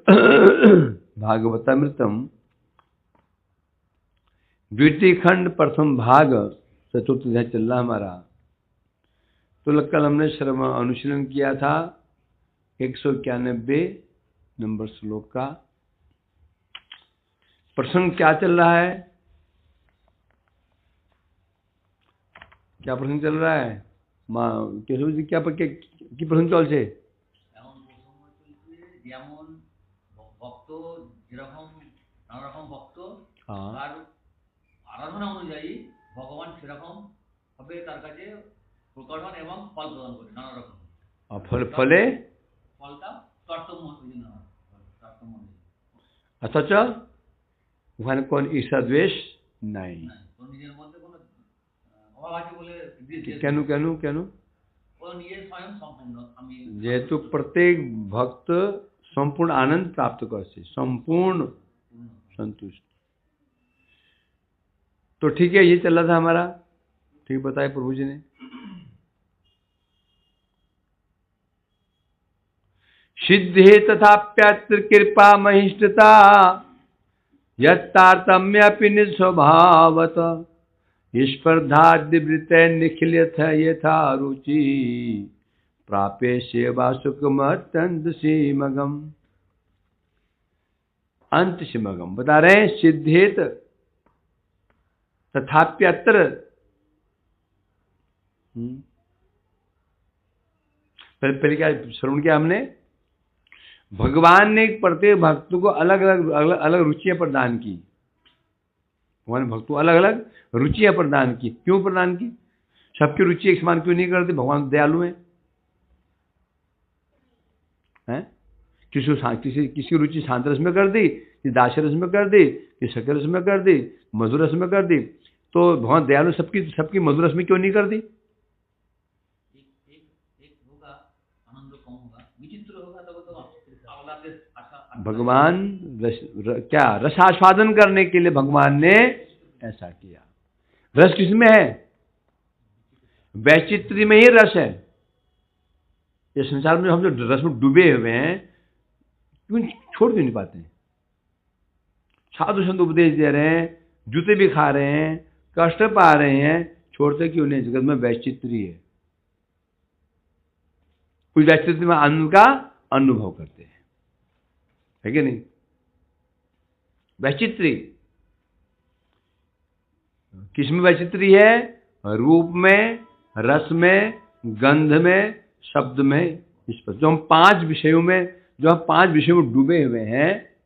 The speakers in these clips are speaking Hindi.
भागवतामृतम द्वितीय खंड प्रथम भाग चतुर्थ अध्याय चल रहा हमारा। तो कल हमने श्रवण अनुशीलन किया था 191 नंबर श्लोक का। प्रसंग क्या चल रहा है? क्या प्रसंग चल रहा है? माँ केशव जी क्या की प्रसंग चल से যেমন ভক্ত যেরকম নানা রকম ভক্ত তার আরাধনা অনুযায়ী ভগবান সেরকম হবে তার কাছে প্রকটন এবং ফল প্রদান করে নানা রকম। ফলে ফলটা তারতম্য अच्छा ওখানে কোন ঈর্ষা দ্বেষ নাই, নিজের মধ্যে কোনো অভাব আছে বলে কেন কেন কেন ও নিজের স্বয়ং সম্পূর্ণ। আমি যেহেতु प्रत्येक भक्त संपूर्ण आनंद प्राप्त करते, संपूर्ण संतुष्ट। तो ठीक है, ये चल रहा था हमारा। ठीक बताया प्रभु जी ने। सिद्धे तथाप्यत्र कृपा महिष्ठता यत्तारतम्यपि निस्वभावत स्पर्धाद्वृत निखिल्यथ यथा रुचि प्राप्य सेवा सुखमत्यंत सीमगम। अंत सीमगम बता रहे हैं। सिद्धेत तथाप्यत्र, पहले क्या श्रवण किया हमने? भगवान ने प्रत्येक भक्त को अलग अलग रुचियां प्रदान की। भगवान ने भक्तों को अलग अलग रुचियां प्रदान की। क्यों प्रदान की? सबकी रुचि एक समान क्यों नहीं करते? भगवान दयालु हैं। किसी रुचि शांत रस में कर दी, किसी दास रस में कर दी, किसी शक्कर रस में कर दी, मधुर रस में कर दी। तो भगवान दयालु सबकी मधुर रस में क्यों नहीं कर दी? एक होगा आनंद कम होगा, विचित्र होगा, तब तो भगवान क्या रसास्वादन करने के लिए भगवान ने ऐसा किया। रस किसमें है? वैचित्री में ही रस है। ये संसार में हम जो रस में डूबे हुए हैं, क्यों छोड़ क्यों नहीं पाते हैं? साधु संत उपदेश दे रहे हैं, जूते भी खा रहे हैं, कष्ट पा रहे हैं, छोड़ते क्यों नहीं? जगत में वैचित्री है। कुछ वैचित्री में आनंद का अनुभव करते हैं, है कि नहीं? वैचित्री किसमें वैचित्री है? रूप में, रस में, गंध में, शब्द में। इस पर जो हम पांच विषयों में डूबे हुए हैं,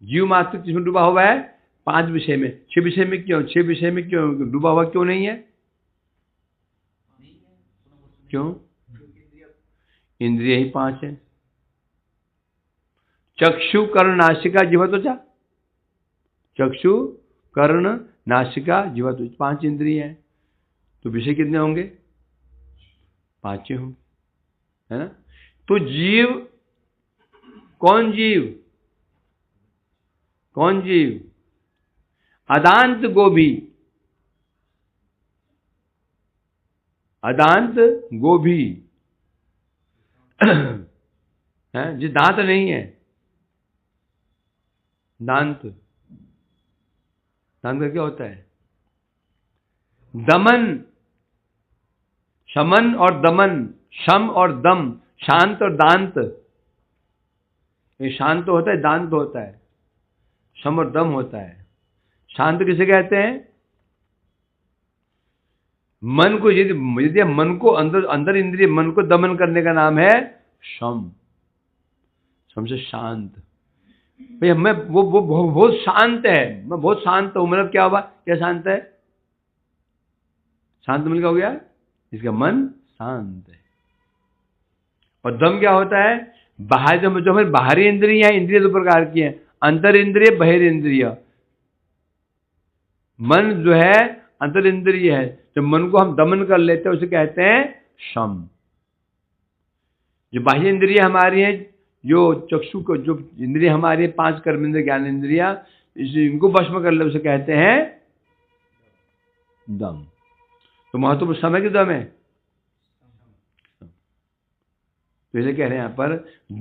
जीव मात्र किसमें डूबा हुआ है? पांच विषय में। छह विषय में क्यों डूबा हुआ क्यों नहीं है? क्यों? इंद्रिय ही पांच है। चक्षु कर्ण नासिका जिह्वा त्वचा। चक्षु कर्ण नासिका जिह्वा त्वचा, पांच इंद्रिय हैं। तो विषय कितने होंगे? पांच होंगे, है ना? तो जीव कौन जीव? अदांत गोभी। है जी, दांत नहीं है। दांत का क्या होता है? दमन, शमन और दमन, शम और दम, शांत और दांत। ये शांत होता है, दांत होता है, शम और दम होता है। शांत किसे कहते हैं? मन को, यदि मन को अंदर इंद्रिय मन को दमन करने का नाम है शम से शांत। भैया मैं वो बहुत शांत है, मैं बहुत शांत हूं, मतलब क्या हुआ? क्या शांत है? शांत मिल गया, हो गया, इसका मन शांत है। और दम क्या होता है? बाहर जो हमारी बाहरी इंद्रियां, इंद्रिय दो प्रकार की हैं, अंतर इंद्रिय, बहिर इंद्रिय। मन जो है अंतर इंद्रिय है। जब मन को हम दमन कर लेते हैं उसे कहते हैं शम। जो बाह्य इंद्रिय हमारी है, जो चक्षु को, जो इंद्रिय हमारी है, पांच कर्म इंद्रिय, ज्ञान इंद्रिया, इनको वश में कर ले उसे कहते हैं दम। तो महत्वपूर्ण समय की दम है। तो इसलिए कह रहे हैं यहाँ पर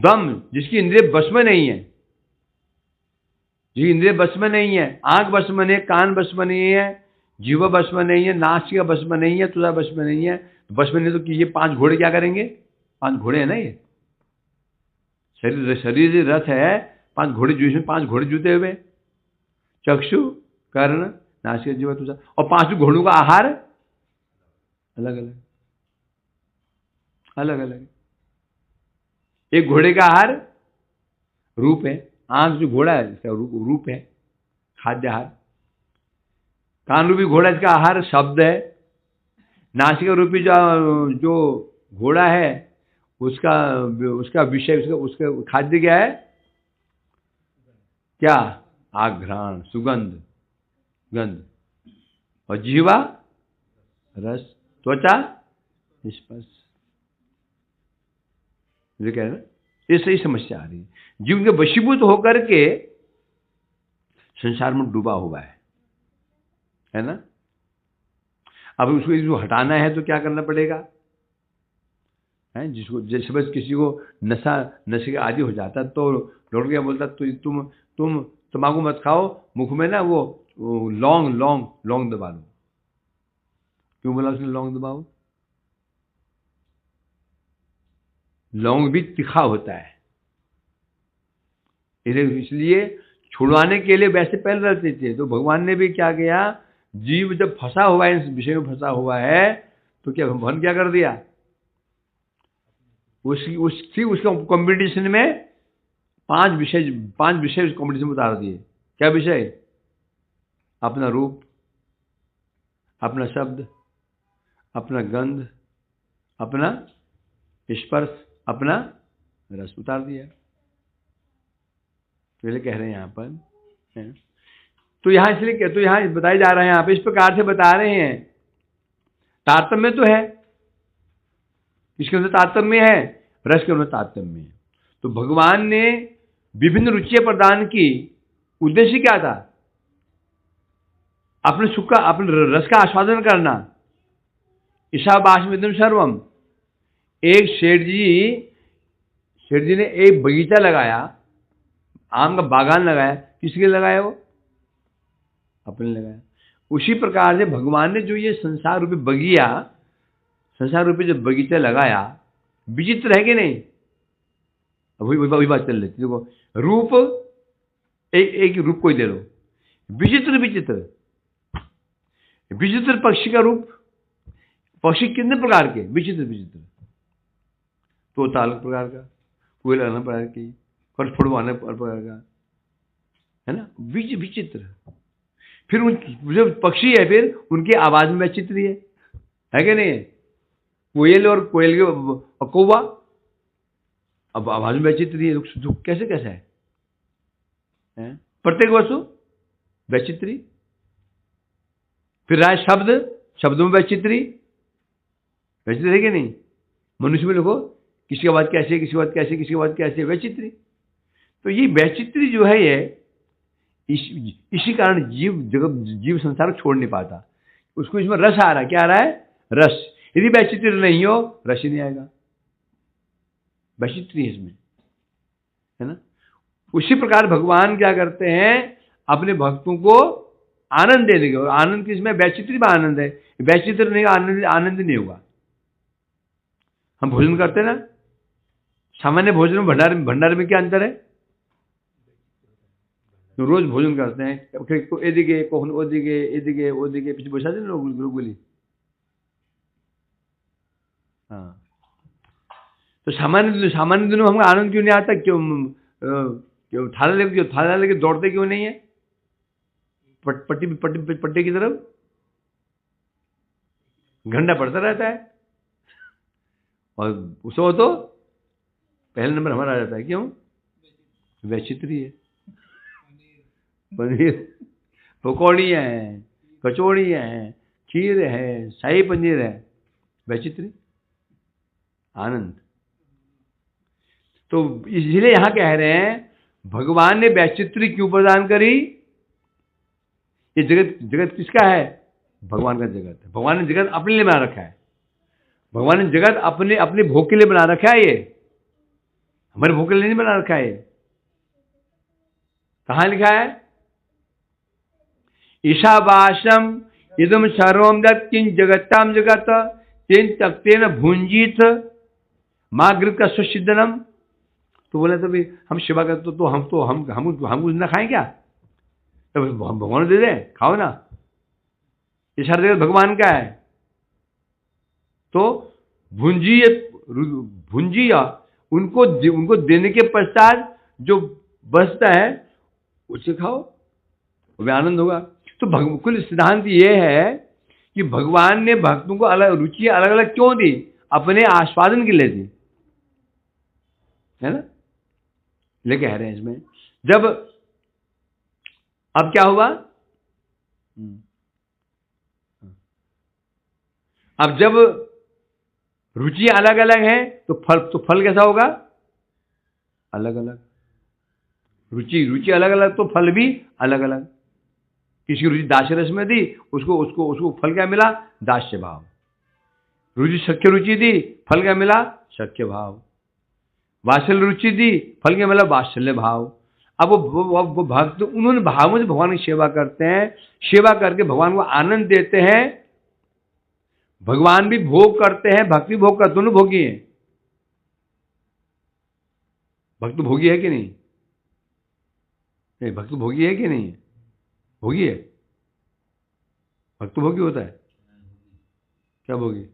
दम, जिसकी इंद्रिय बस में नहीं है, जिसकी इंद्रिय बस में नहीं है, आंख बस में नहीं है, कान बस में नहीं है, जीवा बस में नहीं है, नासिका बस में नहीं है, तुझा बस में नहीं है, बस में नहीं तो कि ये 5 घोड़े क्या करेंगे? 5 घोड़े है ना, ये शरीर रथ है, 5 घोड़े, जिसमें 5 घोड़े जुते हुए, चक्षु, कर्ण, नासिका, जीवा, तुझा, और 5 घोड़ों का आहार अलग अलग अलग अलग। एक घोड़े का आहार रूप है, आंख जो घोड़ा है इसका रूप है, खाद्य आहार। कान रूपी घोड़ा, इसका आहार शब्द है। नासिका रूपी जो घोड़ा है उसका विषय, उसका खाद्य क्या है? क्या? आघ्राण, सुगंध, गंध। और जीवा रस, त्वचा स्पर्श। ये कह रहे हैं, ये सही समस्या आ रही है। जीव के वशीभूत होकर के संसार में डूबा हुआ है ना। अब उसको जो हटाना है तो क्या करना पड़ेगा? है जिसको, जैसे बस किसी को नशे का आदि हो जाता तो डॉक्टर क्या बोलता, तो तुम तम्बाकू मत खाओ, मुख में ना वो लौंग दबा लो। क्यों बोला उसने लौंग दबाओ? लौंग भी तीखा होता है, इसलिए छुड़वाने के लिए वैसे पहले रहते थे। तो भगवान ने भी क्या किया, जीव जब फंसा हुआ है, इस विषय में फंसा हुआ है, तो क्या भगवान क्या कर दिया, उसके कंपटीशन में 5 विषय कंपटीशन में उतार दिए। क्या विषय? अपना रूप, अपना शब्द, अपना गंध, अपना स्पर्श, अपना रस उतार दिया। पहले कह रहे हैं यहाँ पर है? तो यहाँ इसलिए, तो यहाँ बताया जा रहा है, यहाँ पे इस प्रकार से बता रहे हैं, तारतम्य तो है, इसके अंदर तारतम्य है, रस के अंदर तारतम्य है। तो भगवान ने विभिन्न रुचियां प्रदान की, उद्देश्य क्या था? अपने सुख का, अपने रस का आस्वादन करना। ईशावास्यमिदं सर्वम। एक सेठ जी ने एक बगीचा लगाया, आम का बागान लगाया। किसके लिए लगाया? वो अपने लगाया। उसी प्रकार से भगवान ने जो ये संसार रूपी जो बगीचा लगाया, विचित्र है कि नहीं? वही बात चल रही थी। देखो, रूप एक रूप कोई ले लो, विचित्र पक्षी का रूप। पक्षी कितने प्रकार के? विचित्र। तोता अलग प्रकार का, कोयल अलग प्रकार की, फुटबॉल अलग प्रकार का, है ना, विचित्र। फिर जो पक्षी है, फिर उनकी आवाज में वैचित्र है कि नहीं? कोयल और कोयल के कौवा, अब आवाज में वैचित्र है। कैसे है? प्रत्येक वस्तु वैचित्री। फिर रहा शब्दों में वैचित्री है कि नहीं? मनुष्य में देखो, किसी की बात कैसे, किसी की बात कैसे, किसी की बात कैसे, वैचित्री। तो ये वैचित्री जो है, ये इसी कारण जीव संसार को छोड़ नहीं पाता। उसको इसमें रस आ रहा है। क्या आ रहा है? रस। यदि वैचित्री नहीं हो, रस ही नहीं आएगा। वैचित्री है इसमें, है ना। उसी प्रकार भगवान क्या करते हैं, अपने भक्तों को आनंद देने के। और आनंद किसमें? वैचित्री में आनंद है। वैचित्र नहीं, आनंद नहीं होगा। हम भोजन करते हैं ना, सामान्य भोजन में भंडारे में क्या अंतर है? तो रोज भोजन करते हैं, एदिके कौन ओदिके पीछे बैठा दें लोग गोली। हाँ, तो सामान्य दिनों हमको आनंद क्यों नहीं आता? क्यों थाला लेके दौड़ते क्यों नहीं है पट्टी की तरफ? घंटा पड़ता रहता है, और उसको तो पहले नंबर हमारा आ जाता है। क्यों? वैचित्री है। पनीर, पकौड़ियाँ हैं, कचौड़ियाँ हैं, खीर है, शाही पनीर है, वैचित्री, आनंद। तो इसलिए यहां कह रहे हैं, भगवान ने वैचित्री क्यों प्रदान करी? ये जगत किसका है? भगवान का जगत है। भगवान ने जगत अपने लिए बना रखा है। भगवान ने जगत अपने भोग के लिए बना रखा है। ये हमारे भूख के लिए नहीं बना रखा है। कहां लिखा है? ईशावासम इदम सर्वम दत्त किं जगत्ताम जगत तेन तक्तेन भुंजित मागृत का सुसिद्धनम। तो बोले तो भाई हम सेवा करते तो हम कुछ ना खाएं क्या? तो भगवान दे दे, खाओ ना। ये सारा जगत भगवान का है। तो भुंजिया उनको देने के पश्चात जो बचता है उसे खाओ, वो आनंद होगा। तो कुल सिद्धांत ये है कि भगवान ने भक्तों को अलग रुचि अलग अलग क्यों दी? अपने आस्वादन के लिए दी, है ना? ले कह रहे हैं इसमें। जब अब क्या हुआ? अब जब रुचि अलग अलग है तो फल कैसा होगा? अलग अलग। रुचि अलग अलग तो फल भी अलग अलग। किसी की रुचि दास्य रस में दी, उसको फल क्या मिला? दास्य भाव। रुचि सख्य रुचि दी, फल क्या मिला? सख्य भाव। वात्सल्य रुचि दी, फल क्या मिला? वात्सल्य भाव। अब वो भक्त उन्होंने भावों से भगवान की सेवा करते हैं, सेवा करके भगवान को आनंद देते हैं। भगवान भी भोग करते हैं, भक्त भी भोग करते, दोनों भोगी हैं। भक्त भोगी है कि नहीं? भक्त भोगी है कि नहीं? भोगी है। भक्त भोगी होता है क्या? भोगी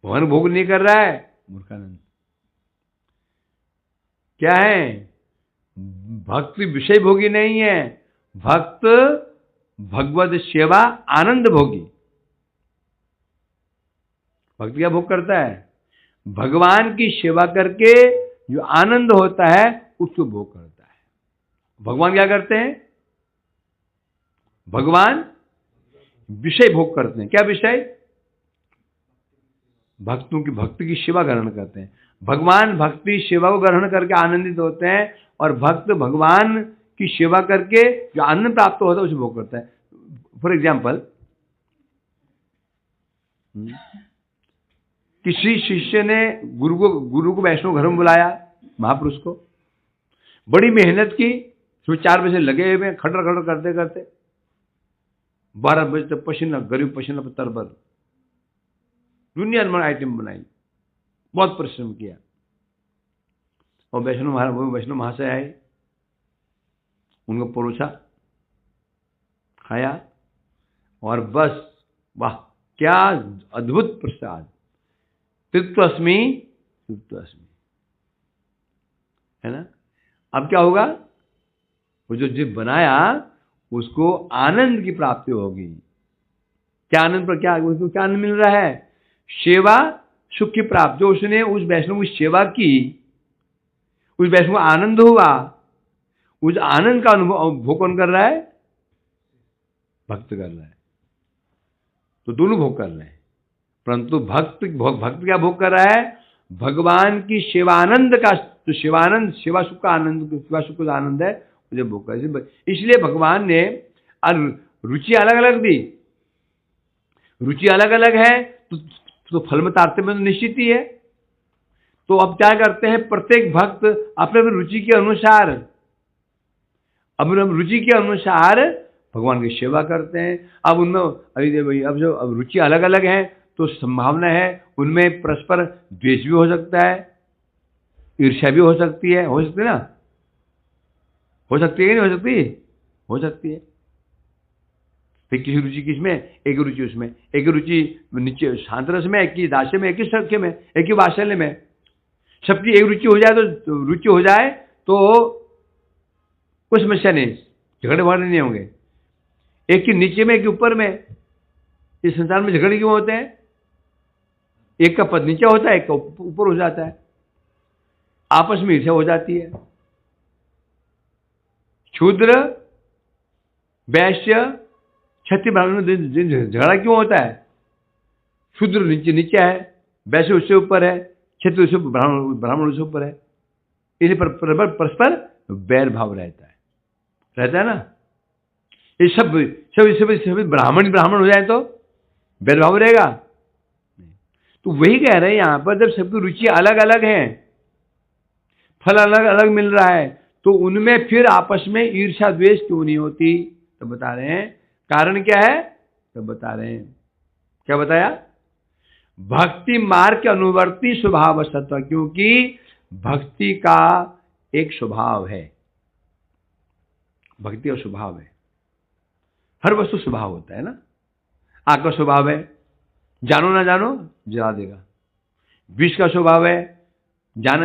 भगवान भोग नहीं कर रहा है, मूर्खानंद। क्या है? भक्त विषय भोगी नहीं है, भक्त भगवत सेवा आनंद भोगी। भक्त क्या भोग करता है? भगवान की सेवा करके जो आनंद होता है उसको भोग करता है। भगवान क्या करते हैं? भगवान विषय भोग करते हैं। क्या विषय? भक्त की सेवा ग्रहण करते हैं। भगवान भक्ति सेवा को ग्रहण करके आनंदित होते हैं, और भक्त भगवान की सेवा करके जो आनंद प्राप्त होता है उसे भोग करता है। फॉर एग्जाम्पल, किसी शिष्य ने गुरु को वैष्णव घर में बुलाया, महापुरुष को, बड़ी मेहनत की, सुबह 4 बजे लगे हुए खटर करते करते 12 बजे तक पसीना गरीब पसीना पर तरबर, दुनिया भर आइटम बनाई, बहुत परिश्रम किया। और वैष्णव महाशय आए, उनको परोसा, खाया, और बस वाह क्या अद्भुत प्रसाद, तृप्तोऽस्मि है ना। अब क्या होगा? वो जो बनाया उसको आनंद की प्राप्ति होगी। क्या आनंद पर क्या उसको क्या आनंद मिल रहा है? सेवा सुख की प्राप्ति। जो उसने उस वैष्णव की सेवा की, उस वैष्णव को आनंद हुआ, उस आनंद का अनुभव भोग कौन कर रहा है? भक्त कर रहा है। तो दोनों भोग कर रहे हैं, परंतु भक्त क्या भोग कर रहा है? भगवान की सेवानंद का, जो सेवानंद सेवा सुख का आनंद, सेवा सुख का आनंद है, मुझे भोग कर। इसलिए भगवान ने रुचि अलग अलग दी। रुचि अलग अलग है तो फल में तारतम्य निश्चित ही है। तो अब क्या करते हैं? प्रत्येक भक्त अपने रुचि के अनुसार, रुचि के अनुसार भगवान की सेवा करते हैं। अब उनमें अब रुचि अलग अलग है तो संभावना है उनमें परस्पर द्वेष भी हो सकता है, ईर्ष्या भी हो सकती है। हो सकती है ना? हो सकती है कि नहीं हो सकती? हो सकती है। फिर किसी रुचि किसमें? एक रुचि उसमें, एक रुचि नीचे शांत रस में, एक की दास्य में, एक की सख्य में, एक की वात्सल्य में। सबकी एक रुचि हो जाए तो कोई समस्या नहीं, झगड़े वगड़े नहीं होंगे। एक की नीचे में, एक के ऊपर में। इस संसार में झगड़े क्यों होते हैं? एक का पद नीचे होता है, एक का ऊपर हो जाता है, आपस में ईर्ष्या हो जाती है। शूद्र वैश्य क्षत्रिय ब्राह्मण में झगड़ा क्यों होता है? शूद्र नीचे है, वैश्य उससे ऊपर है, क्षत्रिय उससे, ब्राह्मण उससे ऊपर है। इसलिए परस्पर वैर भाव रहता है ना। ये सब ब्राह्मण हो जाए तो वैर भाव रहेगा। तो वही कह रहे हैं यहां पर, जब सबकी रुचि अलग अलग है, फल अलग अलग मिल रहा है, तो उनमें फिर आपस में ईर्ष्या द्वेष क्यों नहीं होती? तो बता रहे हैं कारण क्या है, तो बता रहे हैं, क्या बताया? भक्ति मार्ग के अनुवर्ती स्वभाव सत्व, क्योंकि भक्ति का एक स्वभाव है, भक्ति का स्वभाव है, हर वस्तु स्वभाव होता है ना। आग का स्वभाव है, जानो ना जानो जला देगा। विष का स्वभाव है, जान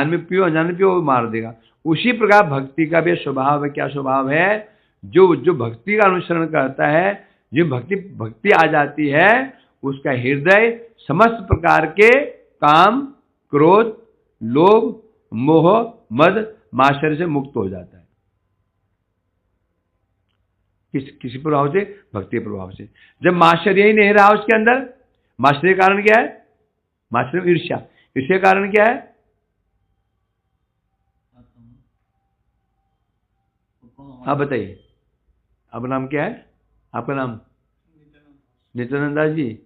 में पियो, अनजान में पियो, मार देगा। उसी प्रकार भक्ति का भी स्वभाव है। क्या स्वभाव है? जो भक्ति का अनुसरण करता है, जो भक्ति आ जाती है, उसका हृदय समस्त प्रकार के काम, क्रोध, लोभ, मोह, मद, मात्सर्य से मुक्त हो जाता है। किसी प्रभाव से? भक्ति प्रभाव से। जब मात्सर्य ही नहीं रहा उसके अंदर, मात्सर्य का कारण क्या है? मात्सर्य ईर्ष्या, ईर्ष्या का कारण क्या है? आप बताइए, आपका नाम क्या है? आपका नाम? नित्यानंद दास जी।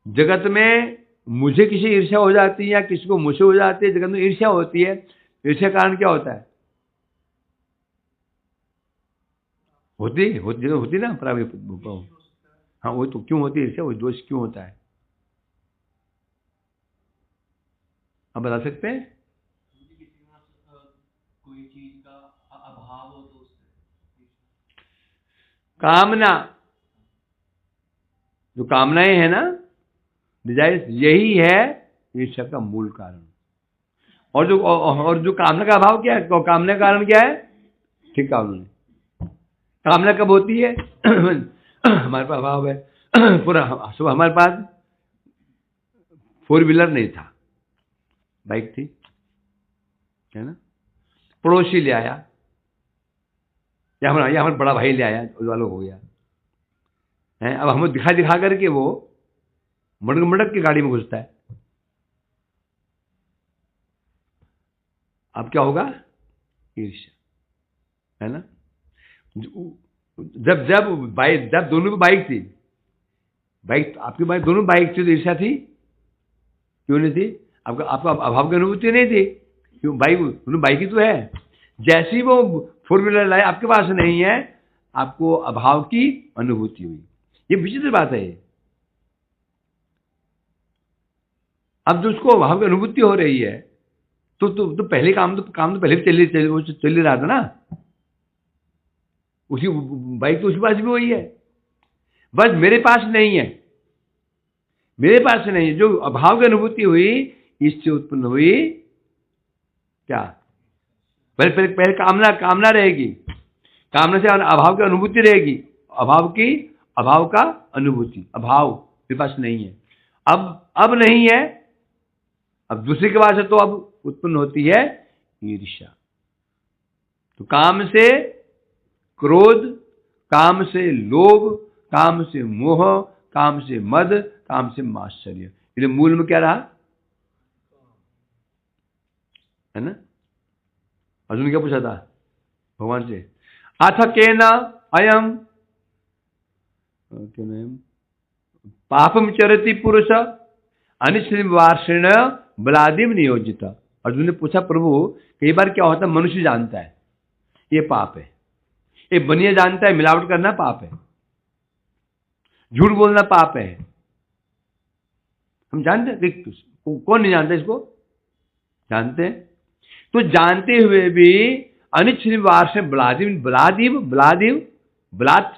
जगत में मुझे किसी ईर्ष्या हो जाती है या किसी को मुझसे हो जाती है, जगत में ईर्ष्या होती है। ईर्ष्या कारण क्या होता है? होती ना प्रारंभिक। हाँ, वो तो क्यों होती है ईर्ष्या? वो दोष क्यों होता है? आप बता सकते हैं? कोई चीज का अभाव हो तो कामना, जो कामनाएं है ना, डिजायर, यही है ईर्ष्या का मूल कारण। और जो कामना का अभाव क्या है? कामना का कारण क्या है? ठीक कहा उन्होंने। कामना कब होती है? हमारे पास अभाव है, पूरा सुबह हमारे पास 4 व्हीलर नहीं था, बाइक थी, है ना, पड़ोसी ले आया या हमारा बड़ा भाई ले आया, वालों हो गया है। अब हमें दिखा करके वो मड़क की गाड़ी में घुसता है। अब क्या होगा? ईर्ष्या, है ना। जब दोनों की बाइक थी, आपकी बाइक, दोनों बाइक थी, तो ईर्ष्या थी? क्यों नहीं थी? आपका अभाव की अनुभूति नहीं थी? क्यों? दोनों बाइक ही तो है। जैसी वो 4 व्हीलर लाए, आपके पास नहीं है, आपको अभाव की अनुभूति हुई। ये विचित्र बात है। अब जो उसको अभाव की अनुभूति हो रही है, तो पहले काम तो पहले भी चल ही रहा था ना। उसी बाइक तो उसके पास भी वही है, बस मेरे पास नहीं है, मेरे पास नहीं है। जो अभाव की अनुभूति हुई, इससे उत्पन्न हुई क्या? पहले कामना रहेगी, कामना से अभाव की अनुभूति रहेगी, अभाव का अनुभूति, अभाव मेरे पास नहीं है। अब नहीं है, अब दूसरे के पास है, तो अब उत्पन्न होती है ईर्ष्या। तो काम से क्रोध, काम से लोभ, काम से मोह, काम से मद, काम से मात्सर्य। इसलिए मूल में क्या रहा? है ना। अर्जुन क्या पूछा था भगवान से? अथ केन अयम पापम चरति पुरुष अनिश्चिवार्षेण बलादिव नियोजित। अर्जुन ने पूछा, प्रभु कई बार क्या होता है, मनुष्य जानता है ये पाप है, ये बनिया जानता है मिलावट करना पाप है, झूठ बोलना पाप है। हम जानते हैं, कौन नहीं जानता इसको? जानते हैं। तो जानते हुए भी अनिश्चिवार्षेण बलात्,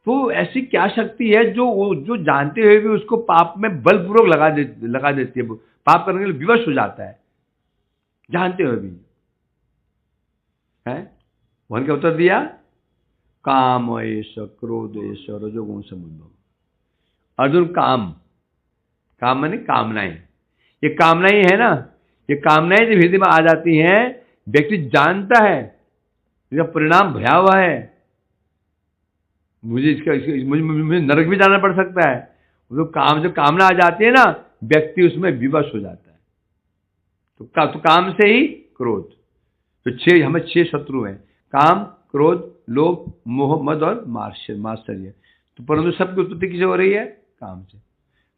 तो ऐसी क्या शक्ति है जो जानते हुए भी उसको पाप में बलपूर्वक लगा देती है, पाप करने के लिए विवश हो जाता है, जानते हुए भी। है भगवान क्या उत्तर दिया? काम एष क्रोध एष रजोगुण समुद्भव। अर्जुन, काम माने कामनाएं, ये कामनाएं है ना, ये कामनाएं जब हृदय में आ जाती हैं, व्यक्ति जानता है इसका परिणाम भयावह है, मुझे नरक भी जाना पड़ सकता है। जब कामना आ जाती है ना, व्यक्ति उसमें विवश हो जाता है। तो काम से ही क्रोध। तो हमें 6 शत्रु हैं, काम, क्रोध, लोभ, मोह, मद और मात्सर्य। तो परंतु सबकी उत्पत्ति किसे हो रही है? काम से।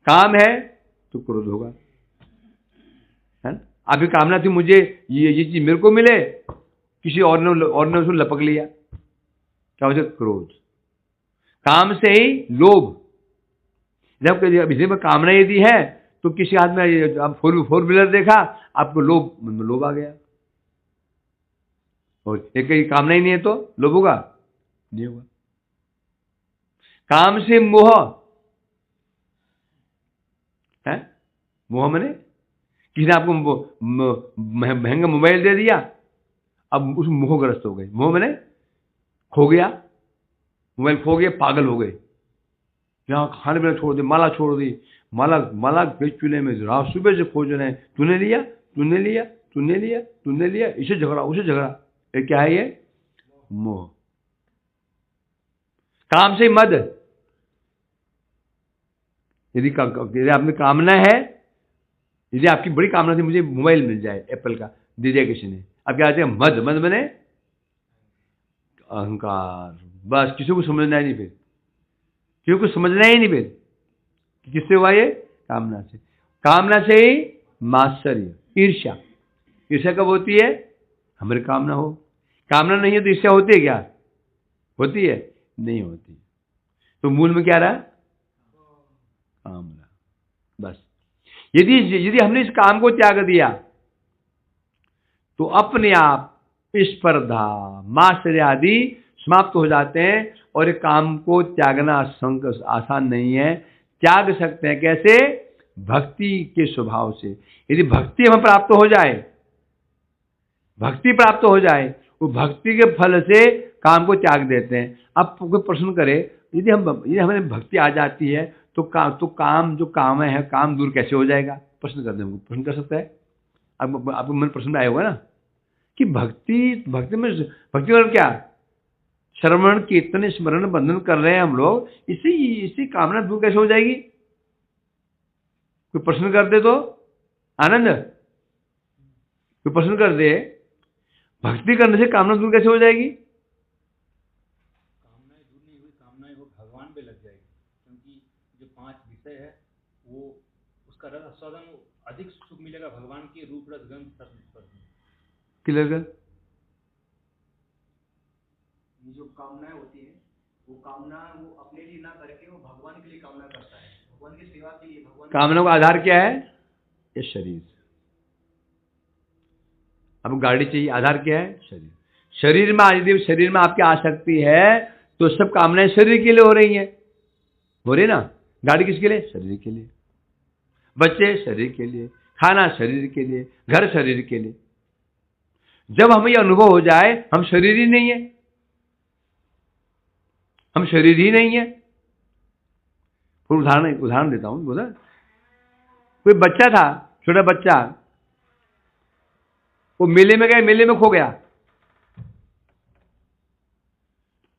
काम है तो क्रोध होगा, है ना। आपकी कामना थी मुझे ये चीज मेरे को मिले, किसी और ने उसको लपक लिया, क्या हो जाए? क्रोध। काम से ही लोभ। जब इसी में कामना यदि है तो किसी हाथ में आप फोर व्हीलर देखा, आपको लोभ आ गया, और एक कामना ही नहीं है तो लोभ होगा? नहीं होगा। काम से मोह है। मोह मैंने किसी ने आपको महंगा मोबाइल दे दिया, अब उस मोहग्रस्त हो गए। मोह मैंने खो गया, मोबाइल खो गया, पागल हो गए, यहाँ खाने पीना छोड़ दे, माला छोड़ दी, माला बेच चूल्हे में रात सुबह से खोज रहे हैं, तूने लिया, तूने लिया, तूने लिया, तूने लिया, इसे झगड़ा उसे झगड़ा। ये क्या है? ये मोह। काम से मद। यदि आपने कामना है, यदि आपकी बड़ी कामना थी मुझे मोबाइल मिल जाए, एप्पल का दे दिया किसी ने, अब क्या आते हैं? मद। मद बने अहंकार। बस किसी को समझना ही नहीं, फिर किसी को समझना ही नहीं। फिर किससे हुआ ये? कामना से। कामना से ही मात्सर्य, ईर्ष्या। ईर्ष्या कब होती है? हमारी कामना हो। कामना नहीं है तो ईर्ष्या होती है क्या? होती है? नहीं होती। तो मूल में क्या रहा? कामना। बस यदि हमने इस काम को त्याग दिया तो अपने आप स्पर्धा, मात्सर्य आदि समाप्त हो जाते हैं, और एक काम को त्यागना आसान नहीं है। त्याग सकते हैं कैसे? भक्ति के स्वभाव से। यदि भक्ति हमें प्राप्त हो जाए, भक्ति प्राप्त हो जाए, वो भक्ति के फल से काम को त्याग देते हैं। अब कोई प्रश्न करे, यदि हमें भक्ति आ जाती है तो काम जो काम है, काम दूर कैसे हो जाएगा? प्रश्न कर देंगे, प्रश्न कर सकता है। आपको मन प्रश्न में आया होगा ना कि भक्ति मतलब क्या? श्रवण कीर्तन स्मरण बंधन कर रहे हैं हम लोग, इसी कामना दूर कैसे हो जाएगी? कोई प्रश्न कर दे तो आनंद, कोई प्रश्न कर दे, भक्ति करने से कामना दूर कैसे हो जाएगी? कामनाएं दूर नहीं हुई, कामनाएं वो भगवान पे लग जाएगी, क्योंकि जो 5 विषय है वो उसका रस आस्वादन अधिक सुख मिलेगा भगवान के रूप रस गंध सब पर। क्लियर कर। ये जो कामनाएं होती है वो अपने लिए ना करके वो भगवान के लिए कामना करता है, भगवान की सेवा के लिए। भगवान कामना का आधार क्या है? ये शरीर। अब गाड़ी चाहिए, आधार क्या है? शरीर। शरीर में यदि शरीर में आपकी आसक्ति है तो सब कामनाएं शरीर के लिए हो रही हैं, हो रही ना। गाड़ी किसके लिए? शरीर के लिए। बच्चे शरीर के लिए, खाना शरीर के लिए, घर शरीर के लिए। जब हमें यह अनुभव हो जाए हम शरीर ही नहीं है, हम शरीर ही नहीं है। उदाहरण देता हूं। बोला कोई बच्चा था, छोटा बच्चा, वो मेले में गया, मेले में खो गया।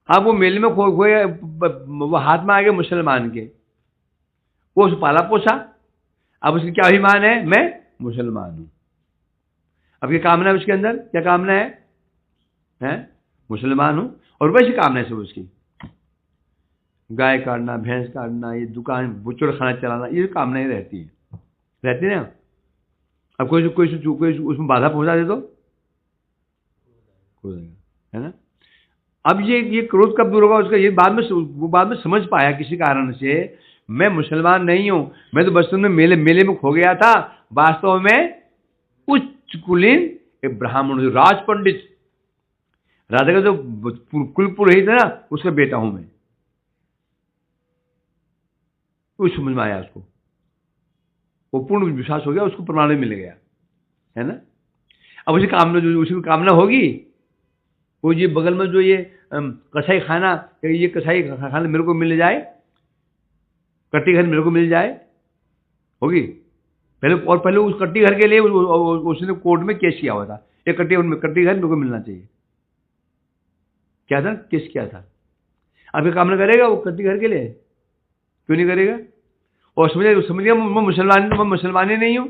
अब वो मेले में खो गया, वो हाथ में आ गए मुसलमान के, वो उसे पाला पोसा। अब उसकी क्या अभिमान है? मैं मुसलमान हूं। अब ये कामना है उसके अंदर, क्या कामना है? मुसलमान हूं। और वैसी कामना है उसकी, गाय काटना, भैंस काटना, ये दुकान बुचड़ खाना चलाना, ये कामनाएं रहती है ना। अब कोई उसमें बाधा पहुंचा दे तो है ना। अब ये क्रोध कब दूर होगा उसका? ये वो बाद में समझ पाया किसी कारण से, मैं मुसलमान नहीं हूं, मैं तो बचपन में मेले में खो गया था। वास्तव में उच्च कुलीन एक ब्राह्मण, राज पंडित, राजा का जो कुल पुरोहित है ना, उसका बेटा हूं मैं। कुछ समझ में आया उसको, वो पूर्ण विश्वास हो गया, उसको प्रमाण मिल गया, है ना। अब उसी कामना होगी, वो ये बगल में जो ये कसाई खाना, ये कसाई खाना मेरे को मिल जाए, कट्टी घर मेरे को मिल जाए, होगी। पहले उस कट्टी घर के लिए उसने कोर्ट में केस किया हुआ था, ये कट्टी घर मेरे को मिलना चाहिए। क्या था? केस किया था। अब ये कामना करेगा वो कट्टी घर के लिए? क्यों नहीं करेगा? और समझिए मैं मुसलमान ही नहीं हूं।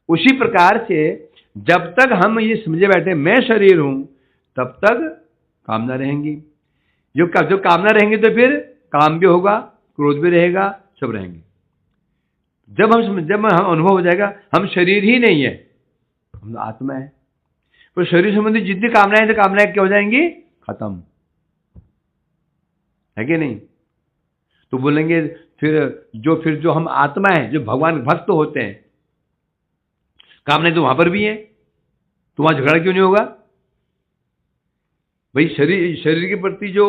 उसी प्रकार से जब तक हम ये समझे बैठे मैं शरीर हूं, तब तक कामना रहेंगी। जो कामना रहेंगी तो फिर काम भी होगा, क्रोध भी रहेगा, सब रहेंगे। जब हम अनुभव हो जाएगा हम शरीर ही नहीं है, हम तो आत्मा है। तो शरीर संबंधी जितनी कामनाएं तो कामनाएं क्या हो जाएंगी, खत्म, है कि नहीं। तो बोलेंगे फिर जो हम आत्मा है, जो भगवान भक्त होते हैं, कामनाएं तो वहां पर भी है, तो वहां झगड़ा क्यों नहीं होगा भाई। शरीर के प्रति जो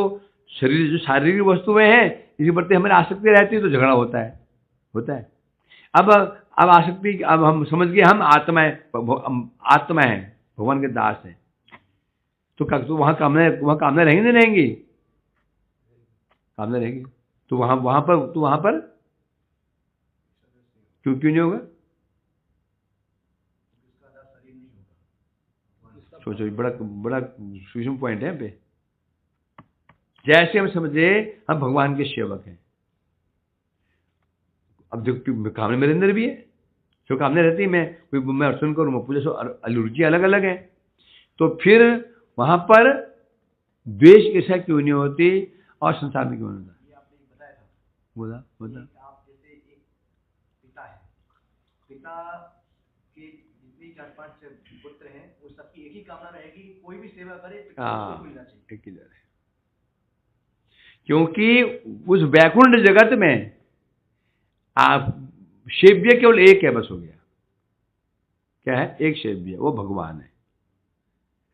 शारीरिक वस्तुएं हैं, इसके प्रति हमारी आसक्ति रहती है तो झगड़ा होता है। अब आसक्ति, अब हम समझ गए हम आत्मा है, भगवान के दास है, तो वहां कामना रहेंगी, कामना रहेगी। तो वहां पर क्यों नहीं होगा। सोचो, बड़ा सूक्ष्म पॉइंट है यहाँ पे। जैसे हम समझे हम भगवान के सेवक हैं, अब जो कामना मेरे अंदर भी है, जो कामना रहती है मैं अर्चन करूँ, मैं पूजा, रुचि अलग अलग है, तो फिर वहां पर द्वेष ऐसा क्यों नहीं होती और संसार में क्यों नहीं होता। ये आपने बताया था, बोला आप जैसे एक पिता है, पिता के जितनी 4-5 पुत्र हैं, वो सबकी एक ही कामना रहेगी, कोई भी सेवा करे पिता को मिलना चाहिए। एक ही है, क्योंकि उस वैकुंठ जगत में आप सेव्य केवल एक है, बस हो गया। क्या है, एक सेव्य, वो भगवान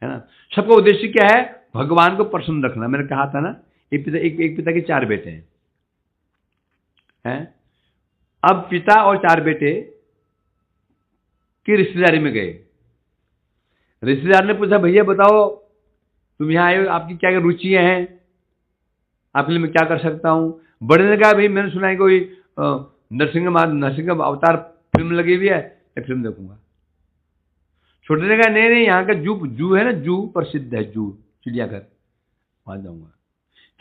है ना। सबका उद्देश्य क्या है, भगवान को प्रसन्न रखना। मैंने कहा था ना, एक पिता के 4 बेटे हैं। अब पिता और 4 बेटे की रिश्तेदारी में गए। रिश्तेदार ने पूछा, भैया बताओ तुम यहाँ आए हो, आपकी क्या रुचियां हैं, आपके लिए मैं क्या कर सकता हूँ। बड़े ने कहा, भाई मैंने सुना है कोई नरसिंह अवतार फिल्म लगी हुई है, मैं फिल्म देखूंगा। छोटे ने कहा, नहीं, यहाँ का जू है ना, जू प्रसिद्ध है, जू चिड़ियाघर, वहां जाऊंगा।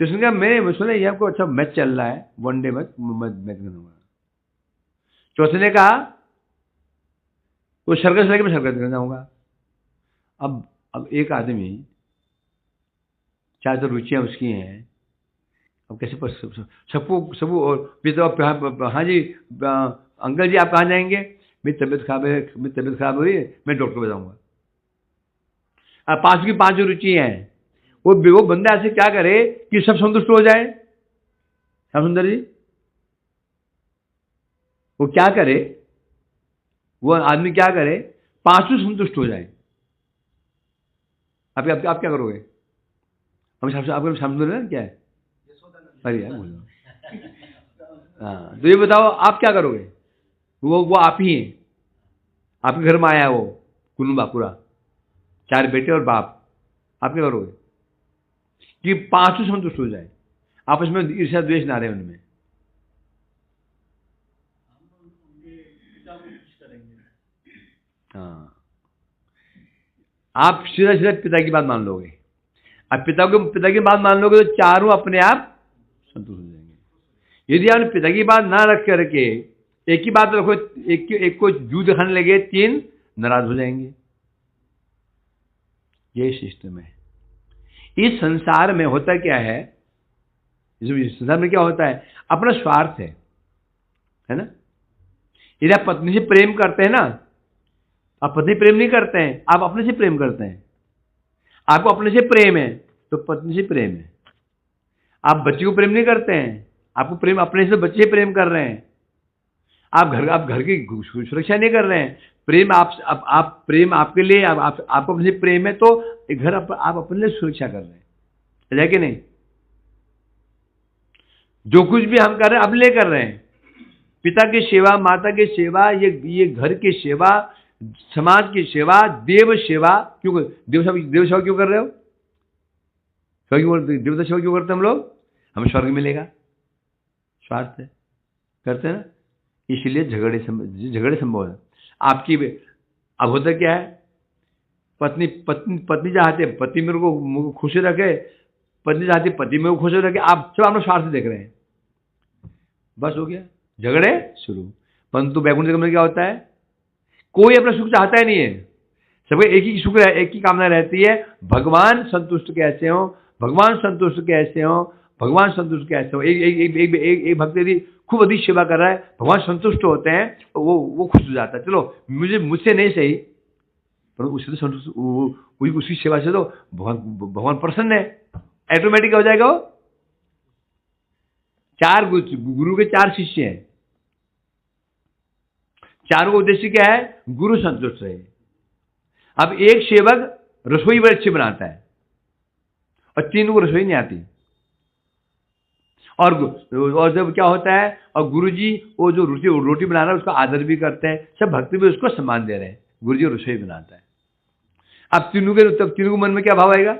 तो उसने कहा, मैं सुना ये आपको अच्छा मैच चल रहा है, वनडे मैच, मैं देखूंगा। चौथे ने कहा, वो सर्कस लगे, मैं सर्कस देखने जाऊंगा। अब एक आदमी, 4 रुचियां उसकी हैं, अब कैसे सबको और पिता, हाँ जी अंकल जी आप कहाँ जाएंगे, मेरी तबीयत खराब हुई है, मैं डॉक्टर पे जाऊंगा। अब 5 की 5 रुचि हैं, वो बंदा ऐसे क्या करे कि सब संतुष्ट हो जाए। श्याम सुंदर जी, वो क्या करे, वो आदमी क्या करे, 5 संतुष्ट हो जाए। आप क्या करोगे। हम आपको श्याम सुंदर ना क्या है, अरे यार बोलो। हाँ, तो ये बताओ आप क्या करोगे। वो आप ही हैं, आपके घर में आया है वो कुनबा पूरा, 4 बेटे और बाप, आप क्या करोगे कि 5 संतुष्ट हो जाए, आपस में ईर्ष्या द्वेष ना रहे उनमें। हाँ, आप सीधा पिता की बात मान लोगे। अब पिता की बात मान लोगे तो चारों अपने आप संतुष्ट हो जाएंगे। यदि आपने पिता की बात ना रख करके एक ही बात रखो, एक को जू दिखाने लगे, 3 नाराज हो जाएंगे। ये सिस्टम है। इस संसार में होता क्या है, इस संसार में क्या होता है, अपना स्वार्थ है ना। यदि आप पत्नी से प्रेम करते हैं ना, आप पत्नी प्रेम नहीं करते हैं, आप अपने से प्रेम करते हैं। आपको अपने से प्रेम है तो पत्नी से प्रेम है। आप बच्चे को प्रेम नहीं करते हैं, आपको प्रेम अपने से बच्चे प्रेम कर रहे हैं। आप घर की सुरक्षा नहीं कर रहे हैं, प्रेम आप प्रेम आपके लिए, आपको अपने से प्रेम है तो घर आप अपने लिए सुरक्षा कर रहे हैं, कि नहीं। जो कुछ भी हम कर रहे हैं अपने लिए कर रहे हैं। पिता की सेवा, माता की सेवा, ये घर की सेवा, समाज की सेवा, देव सेवा। क्यों देव सेवा क्यों कर रहे हो, देवता सेवा क्यों करते हैं हम लोग, हमें स्वर्ग मिलेगा, स्वार्थ है, करते हैं ना। इसलिए झगड़े संभव है आपकी। अब होता क्या है, पत्नी चाहते पति मेरे को खुश रखे, पत्नी चाहती पति मेरे को खुश रखे, आप सब अपना स्वार्थ देख रहे हैं, बस हो गया, झगड़े शुरू। परंतु वैकुंठ जगत में क्या होता है, कोई अपना सुख चाहता ही नहीं है, सबको एक ही सुख है, एक ही कामना रहती है, भगवान संतुष्ट कैसे हो, भगवान संतुष्ट कैसे हो, भगवान संतुष्ट कैसे हो। एक भक्त यदि खूब अधिक सेवा कर रहा है, भगवान संतुष्ट होते हैं, वो खुश हो जाता है। चलो मुझसे नहीं सही, पर उससे तो संतुष्ट, उसकी सेवा से तो भगवान प्रसन्न है, ऑटोमेटिक हो जाएगा। वो 4 गुरु के 4 शिष्य हैं, चारों का उद्देश्य क्या है? गुरु संतुष्ट रहे। अब एक सेवक रसोई बड़ी अच्छी बनाता है और 3 को रसोई नहीं आती, और जब क्या होता है, और गुरुजी वो जो रोटी बना रहा है उसका आदर भी करते हैं, सब भक्ति भी उसको सम्मान दे रहे हैं, गुरुजी रसोई बनाता है। अब तीनों के मन में क्या भाव आएगा?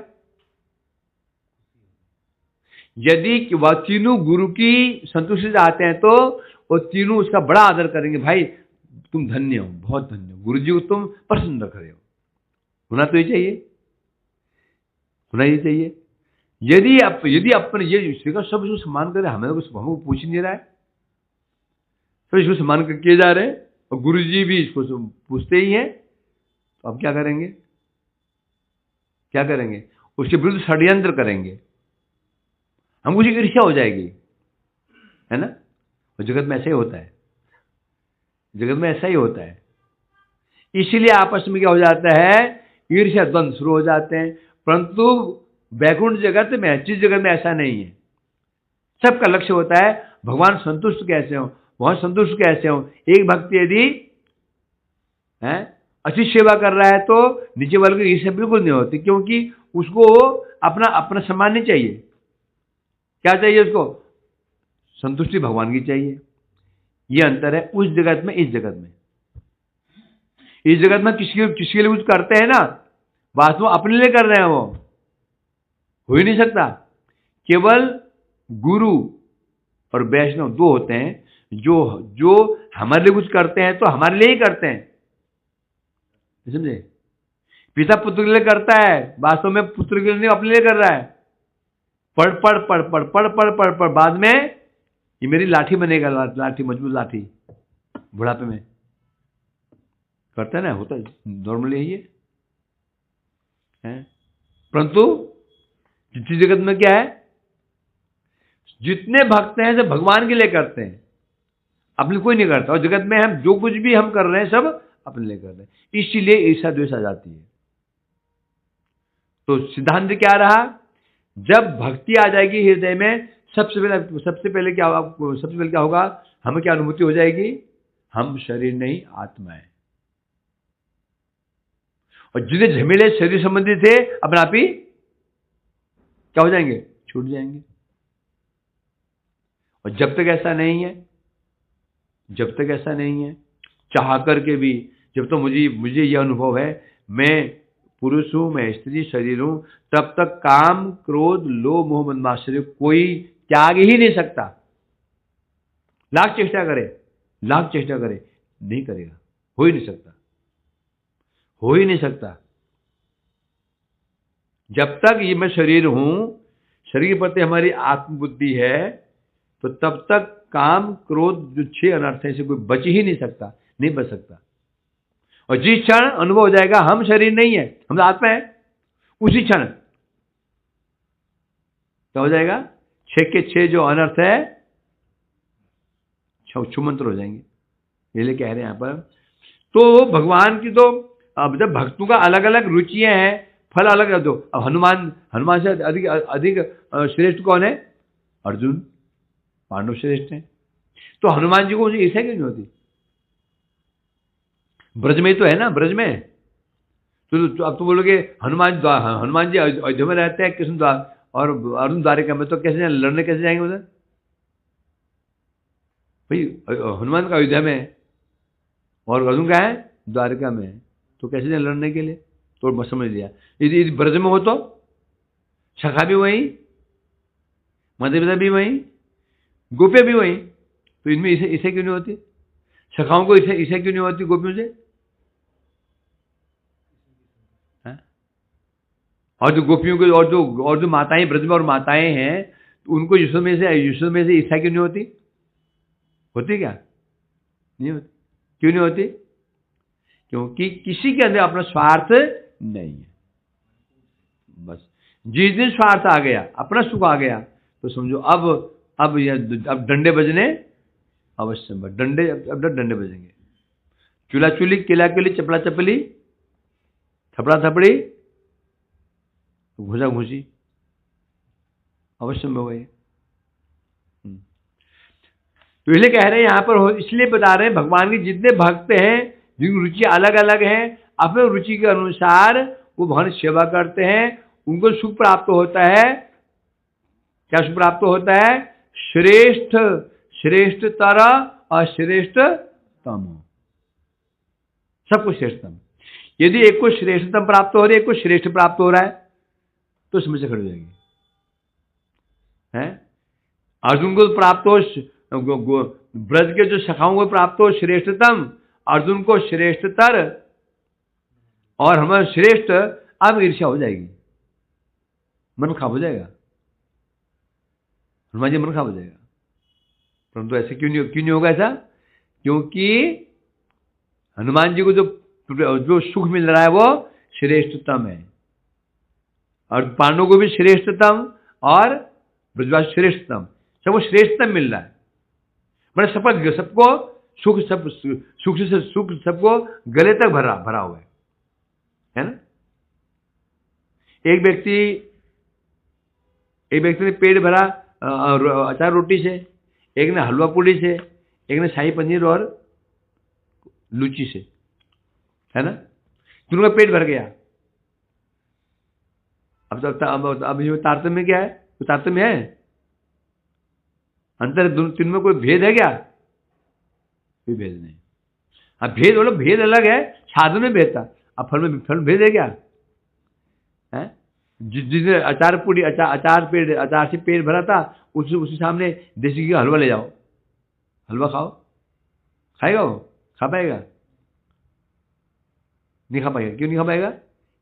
यदि वह तीनों गुरु की संतुष्टि चाहते हैं तो वो तीनों उसका बड़ा आदर करेंगे। भाई तुम धन्य हो, बहुत धन्य हो, गुरुजी को तुम प्रसन्न रख रहे हो। होना तो ही चाहिए, होना ही चाहिए। यदि अपन ये सब इसको सम्मान करे, हमें हमको पूछ ही नहीं रहा है, तो इसको सम्मान किए जा रहे हैं और गुरुजी भी इसको पूछते ही हैं, तो अब क्या करेंगे? क्या करेंगे? उसके विरुद्ध षड्यंत्र करेंगे, हमको उसकी ईर्ष्या हो जाएगी, है ना? और जगत में ऐसा ही होता है, जगत में ऐसा ही होता है। इसीलिए आपस में क्या हो जाता है? ईर्ष्या द्वंद्व शुरू हो जाते हैं। परंतु वैकुंठ जगत में, जिस जगत में ऐसा नहीं है, सबका लक्ष्य होता है भगवान संतुष्ट कैसे हो, भगवान संतुष्ट कैसे हो। एक भक्ति यदि अच्छी सेवा कर रहा है तो नीचे वाले को ईर्ष्या बिल्कुल नहीं होती, क्योंकि उसको अपना सम्मान नहीं चाहिए। क्या चाहिए उसको? संतुष्टि भगवान की चाहिए। ये अंतर है उस जगत में, इस जगत में। इस जगत में किसी के लिए कुछ करते हैं ना, वास्तव में अपने लिए कर रहे हैं, वो हो ही नहीं सकता। केवल गुरु और वैष्णव 2 होते हैं जो हमारे लिए कुछ करते हैं तो हमारे लिए ही करते हैं, समझे? पिता पुत्र के लिए करता है, वास्तव में पुत्र के लिए नहीं, अपने लिए कर रहा है। पढ़ बाद में ये मेरी लाठी बनेगा, लाठी मजबूत लाठी, बुढ़ापे में करता है ना, होता है नॉर्मली यही है। परंतु जिस जगत में क्या है, जितने भक्त हैं सब भगवान के लिए करते हैं, अपने कोई नहीं करता। और जगत में हम जो कुछ भी हम कर रहे हैं सब अपने लिए कर रहे हैं, इसीलिए ईर्ष्या द्वेष आ जाती है। तो सिद्धांत क्या रहा? जब भक्ति आ जाएगी हृदय में, सबसे पहले क्या होगा? हमें क्या अनुभूति हो जाएगी? हम शरीर नहीं, आत्मा है। और जितने झमेले शरीर संबंधी थे अपना आप ही क्या हो जाएंगे? छूट जाएंगे। और जब तक ऐसा नहीं है, चाह करके भी, जब तो मुझे यह अनुभव है मैं पुरुष हूं, मैं स्त्री शरीर हूं, तब तक काम क्रोध लोभ मोह मद मात्सर्य कोई त्याग ही नहीं सकता। लाख चेष्टा करे नहीं करेगा, हो ही नहीं सकता। जब तक ये मैं शरीर हूं, शरीर के प्रति हमारी आत्मबुद्धि है, तो तब तक काम क्रोध जो 6 अनर्थ है से कोई बच ही नहीं सकता, नहीं बच सकता। और जिस क्षण अनुभव हो जाएगा हम शरीर नहीं है, हम आत्मा है, उसी क्षण क्या हो जाएगा? 6 के 6 जो अनर्थ है छुमंत्र हो जाएंगे। ये लिए कह रहे हैं यहां पर। तो भगवान की तो अब जब भक्तों का अलग अलग रुचियां हैं, फल अलग है। तो अब हनुमान से अधिक श्रेष्ठ कौन है? अर्जुन। पांडव श्रेष्ठ हैं, तो हनुमान जी को ईर्ष्या क्यों नहीं होती? ब्रज में तो है ना, ब्रज में। तो अब तो बोलोगे हनुमान जी अयोध्या में रहते हैं, कृष्ण द्वार और अर्जुन द्वारिका में, तो कैसे लड़ने कैसे जाएंगे उधर? भाई हनुमान का अयोध्या में है और अर्जुन का है द्वारिका में है, तो कैसे जाए लड़ने के लिए? तो मैं समझ लिया। यदि ब्रज में हो तो सखा भी वही, माता पिता भी वही, गोपियां भी वही, तो इनमें इसे क्यों नहीं होती? सखाओं को इसे क्यों नहीं होती गोपियों से? और जो गोपियों को और जो माताएं ब्रज में और माताएं हैं, तो उनको यशोद में से इच्छा क्यों नहीं होती? होती क्या? नहीं होती। क्यों नहीं होती? क्योंकि किसी के अंदर अपना स्वार्थ नहीं है। बस जिस दिन स्वार्थ आ गया, अपना सुख आ गया, तो समझो अब डंडे बजने अवश्य डंडे, अब डंडे बजेंगे। चूल्हा चूली, किला किली, चपला चपली, थपड़ा थपड़ी, घुसा घुसी, अवश्य में वही। तो इसलिए कह रहे हैं यहाँ पर, इसलिए बता रहे हैं भगवान के जितने भक्त हैं जिनकी रुचि अलग अलग है, अपने रुचि के अनुसार वो भगवान की सेवा करते हैं, उनको सुख प्राप्त होता है। क्या सुख प्राप्त होता है? श्रेष्ठ, श्रेष्ठतर और श्रेष्ठतम, सबको श्रेष्ठतम। यदि एक को श्रेष्ठतम प्राप्त हो रहा है, एक को श्रेष्ठ प्राप्त हो रहा है, तो समस्या खड़ी हो जाएगी। अर्जुन को प्राप्त हो, ब्रज के जो सखाओं को प्राप्त हो श्रेष्ठतम, अर्जुन को श्रेष्ठतर और हमें श्रेष्ठ, अब ईर्ष्या हो जाएगी, मन खराब हो जाएगा, हनुमान जी मन खराब हो जाएगा। परंतु ऐसे क्यों नहीं होगा ऐसा? क्योंकि हनुमान जी को जो सुख मिल रहा है वो श्रेष्ठतम है, और पांडवों को भी श्रेष्ठतम और ब्रजवासी श्रेष्ठतम, सबको श्रेष्ठतम मिल रहा है। मतलब सबको सुख, सुख से सुख सबको गले तक भरा हुआ है ना। एक व्यक्ति ने पेट भरा अचार रोटी से, एक ने हलवा पूड़ी से, एक ने शाही पनीर और लूची से, है ना। दोनों का पेट भर गया। अब इसमें तारतम्य क्या है? तो तारतम्य है, अंतर तीन में कोई भेद है क्या? कोई भेद नहीं। हाँ भेद बोलो, भेद अलग है, साधन में भेद था, अब फल में भेद है क्या? है जिसने अचार पूरी अचार से पेट भरा था, उसी सामने देसी घी का हलवा ले जाओ, हलवा खाओ, खाएगा वो? खा पाएगा? नहीं खा पाएगा। क्यों नहीं खा पाएगा?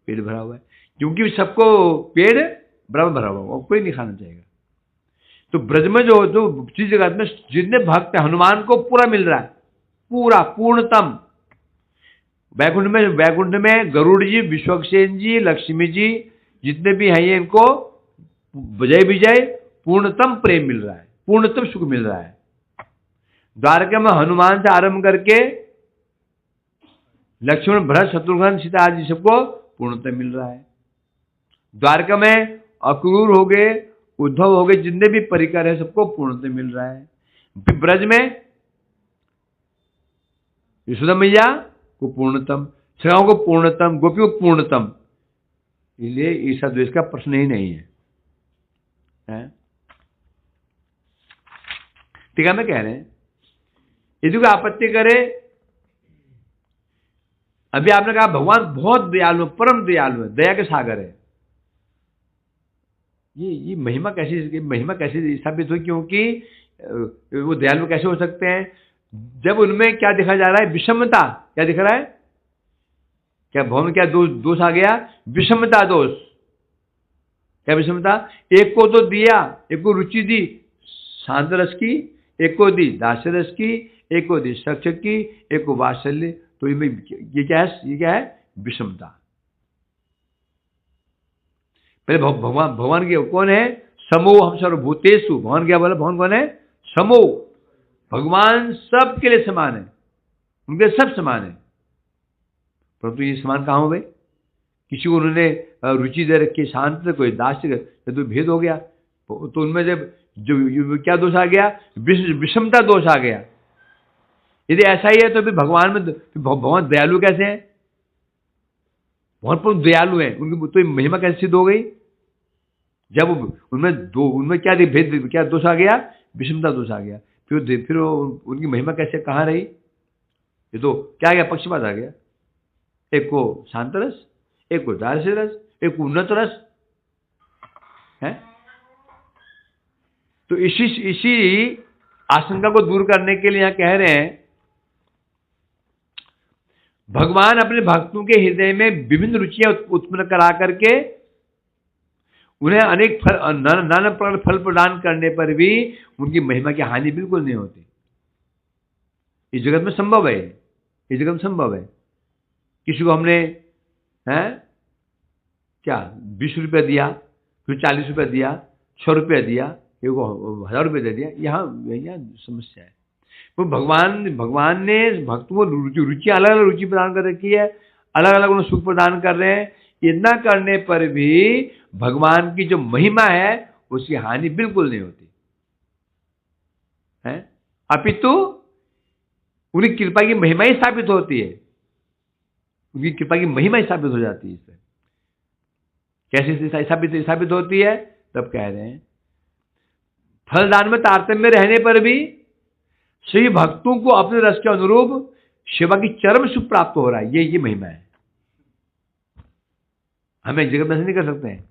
पेट भरा हुआ है। क्योंकि सबको पेट बराबर भरा हुआ है, कोई नहीं खाना चाहेगा। तो ब्रज में जो चीज जगत में जितने भक्त है, हनुमान को पूरा मिल रहा है, पूरा पूर्णतम। वैकुंठ में गरुड़ जी, विश्वक्सेन जी, लक्ष्मी जी जितने भी हैं, ये इनको विजय पूर्णतम प्रेम मिल रहा है, पूर्णतम सुख मिल रहा है। द्वारका में हनुमान से आरंभ करके लक्ष्मण, भरत, शत्रुघ्न, सीता आदि सबको पूर्णतम मिल रहा है। द्वारका में अक्रूर हो गए, उद्धव हो गए, जितने भी परिकर है सबको पूर्णतम मिल रहा है। ब्रज में यशोदा मैया को पूर्णतम, सखाओं को पूर्णतम, गोपियों को पूर्णतम। इसलिए ईर्ष्या द्वेष का प्रश्न ही नहीं है। टीका में कह रहे हैं, यदि कोई आपत्ति करे, अभी आपने कहा भगवान बहुत दयालु, परम दयालु है, दया के सागर है। ये महिमा कैसे स्थापित हुई? क्योंकि वो दयालु कैसे हो सकते हैं जब उनमें क्या देखा जा रहा है? विषमता। क्या दिख रहा है? क्या भवन में क्या दोष आ गया? विषमता दोष। क्या विषमता? एक को तो दिया, एक को रुचि दी शांत रस की, एक को दी दास्य रस की, एक को दी शिक्षक की, एक को वात्सल्य। तो ये क्या है? विषमता। पहले भगवान के कौन है? समो हम सर्वभूतेषु। भगवान क्या बोला? भगवान कौन है? समो। भगवान सबके लिए समान है, उनके सब समान है। परंतु ये समान कहाँ हो गए? किसी को उन्होंने रुचि दे रखी, शांत, कोई दास्य, तो भेद हो गया। तो उनमें जब जो क्या दोष आ गया? विषमता दोष आ गया। यदि ऐसा ही है तो फिर भगवान दयालु कैसे हैं? बहुत दयालु हैं, उनकी तो महिमा कैसे सिद्ध हो गई? जब उनमें क्या भेद, क्या दोष आ गया? विषमता दोष आ गया। फिर उनकी महिमा कैसे, कहाँ रही? ये तो क्या गया? पक्षपात आ गया। एक को शांत रस, एक को दास्य रस, एक को उन्नत रस है। तो इसी आशंका को दूर करने के लिए यहां कह रहे हैं, भगवान अपने भक्तों के हृदय में विभिन्न रुचियां उत्पन्न करा करके उन्हें अनेक नाना प्रकार फल प्रदान करने पर भी उनकी महिमा की हानि बिल्कुल नहीं होती। इस जगत में संभव है, इस जगत में संभव है। किसी को हमने क्या 20 रुपया दिया, फिर 40 रुपया दिया, 100 रुपया दिया, 1000 रुपया दे दिया, यहाँ समस्या है। तो भगवान ने भक्तों को रुचि अलग अलग रुचि प्रदान कर रखी है, अलग अलग उन्हें सुख प्रदान कर रहे हैं। इतना करने पर भी भगवान की जो महिमा है उसकी हानि बिल्कुल नहीं होती है, अपितु उनकी कृपा की महिमा ही स्थापित होती है, उनकी कृपा की महिमा ही स्थापित हो जाती है। इससे कैसे स्थापित होती है? तब कह रहे हैं फलदान में तारतम्य रहने पर भी श्री भक्तों को अपने रस के अनुरूप सेवा की चरम सुख प्राप्त हो रहा है। ये महिमा है। हम एक जगह में ऐसे नहीं कर सकते हैं,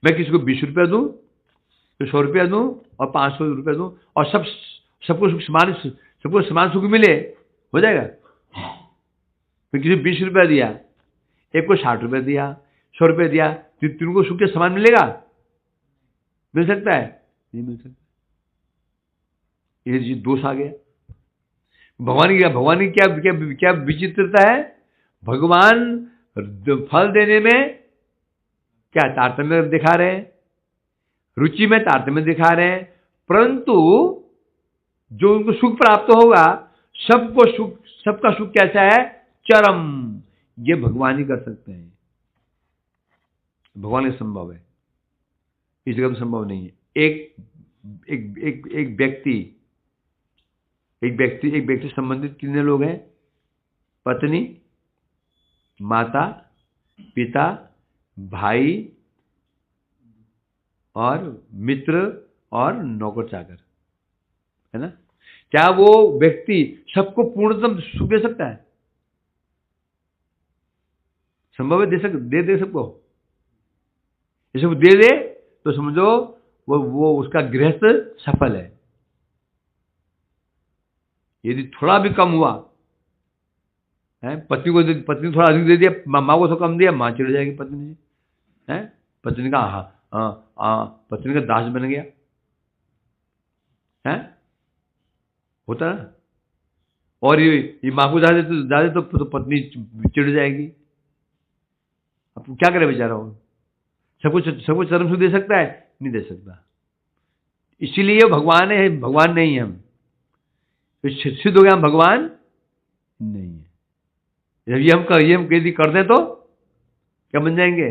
मैं किसी को 20 रुपया दूं, तो 100 रुपया दूं और 500 रुपया दूं और सबको समान सुख मिले, हो जाएगा? मैं किसी को 20 रुपया दिया, एक को 60 रुपया दिया, 100 रुपया दिया, तीनों को सुख के समान मिलेगा? मिल सकता है? नहीं मिल सकता। ये दोष आ गया। भगवान की क्या विचित्रता है? भगवान फल देने में क्या तारतम्य दिखा रहे हैं, रुचि में तारतम्य दिखा रहे हैं, परंतु जो उनको सुख प्राप्त होगा सबका सुख कैसा है? चरम। ये भगवान ही कर सकते हैं, भगवान ही संभव है, इस जगह में संभव नहीं है। एक व्यक्ति संबंधित कितने लोग हैं? पत्नी, माता, पिता, भाई और मित्र और नौकर चाकर, है ना? क्या वो व्यक्ति सबको पूर्णतम सुख दे सकता है? संभव है? दे सबको? ये सब दे तो समझो वो उसका गृहस्थ सफल है। यदि थोड़ा भी कम हुआ है, पत्नी थोड़ा अधिक दे दिया, माँ को तो कम दिया, माँ चिढ़ जाएगी पत्नी से, है? पत्नी का दास बन गया है, होता ना? और ये माँ को ज्यादा तो पत्नी चिढ़ जाएगी। अब क्या करे बेचारा? हो सबको चरम सुख दे सकता है? नहीं दे सकता। इसीलिए भगवान है, भगवान नहीं है। हम तो सिद्ध हो गया हम भगवान नहीं है। जब ये हम यदि कर दें तो क्या बन जाएंगे?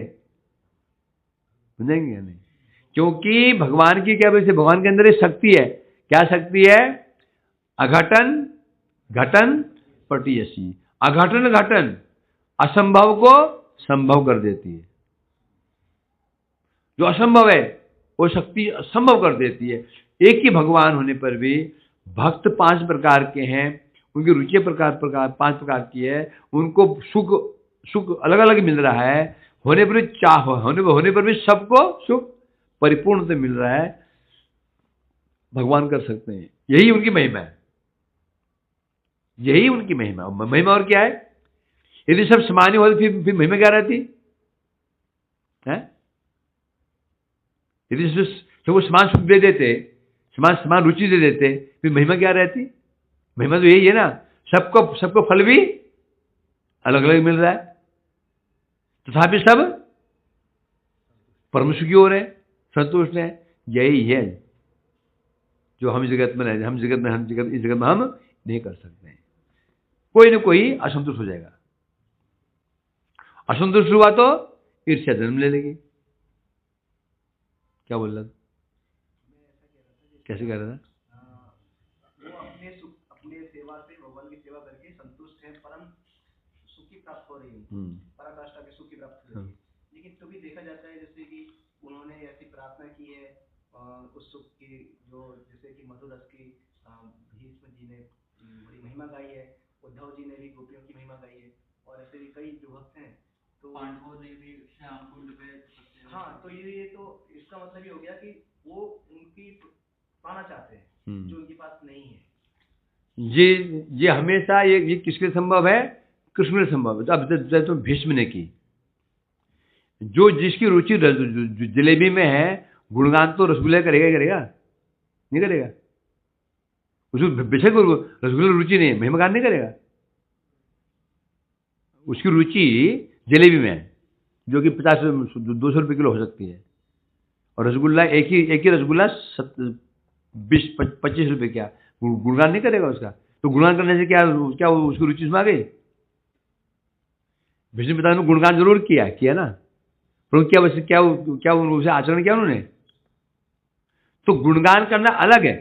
बन जाएंगे नहीं, क्योंकि भगवान की क्या वैसे भगवान के अंदर एक शक्ति है। क्या शक्ति है? अघटन घटन पटियसी। अघटन घटन असंभव को संभव कर देती है। जो असंभव है वो शक्ति असंभव कर देती है। एक ही भगवान होने पर भी भक्त 5 प्रकार के हैं, उनकी रुचि 5 प्रकार की है, उनको सुख अलग अलग मिल रहा है, होने पर भी सबको सुख परिपूर्ण से मिल रहा है। भगवान कर सकते हैं, यही उनकी महिमा है, यही उनकी महिमा। और क्या है? यदि सब सामान्य होते फिर महिमा क्या रहती है? यदि सबको समान सुख दे देते, समान रुचि दे देते, फिर महिमा क्या रहती? महिमा तो यही है ना, सबको फल भी अलग अलग मिल रहा है, तथापि सब परम सुखी हो रहे हैं, संतुष्ट हैं। यही है जो हम जगत में रहते, इस जगत में हम नहीं कर सकते हैं। कोई ना कोई असंतुष्ट हो जाएगा, असंतुष्ट हुआ तो ईर्ष्या जन्म ले लेगी। क्या बोल रहा था? कैसे कह रहा था? वो अपने सेवा से भगवान की सेवा करके संतुष्ट है, परम सुखी प्राप्त हो रही है, पराकाष्ठा के सुखी प्राप्त हो रही है। लेकिन तो भी देखा जाता है जैसे कि उन्होंने ऐसी प्रार्थना की है उस सुख की, जो जैसे कि मधुर रस की भीष्म जी ने बड़ी महिमा गाई है, उद्धव जी ने भी गोपियों की महिमा गाई है, और ऐसे भी कई जो भक्त हैं। तो पांडवों ने भी श्याम कुंड पे, हाँ, तो ये तो इसका मतलब ये हो गया कि वो उनकी पाना चाहते हैं जो उनके पास नहीं है। ये हमेशा ये किसके संभव है? कृष्ण के संभव है। अब तो भीष्म ने की, जो जिसकी रुचि जलेबी में है, गुणगान तो रसगुल्ला करेगा? नहीं करेगा। उसको बेशक रसगुल्ला रुचि नहीं है, महिमा गान नहीं करेगा। उसकी रुचि जलेबी में है, जो कि 50-200 रुपये किलो हो सकती है, और रसगुल्ला एक ही रसगुल्ला 20-25 रुपये क्या गुणगान नहीं करेगा उसका। तो गुणगान करने से क्या क्या उसकी रुचि उसमें आ गई? विष्णु पिता ने गुणगान जरूर किया ना, पर क्या उसे आचरण किया उन्होंने? तो गुणगान करना अलग है,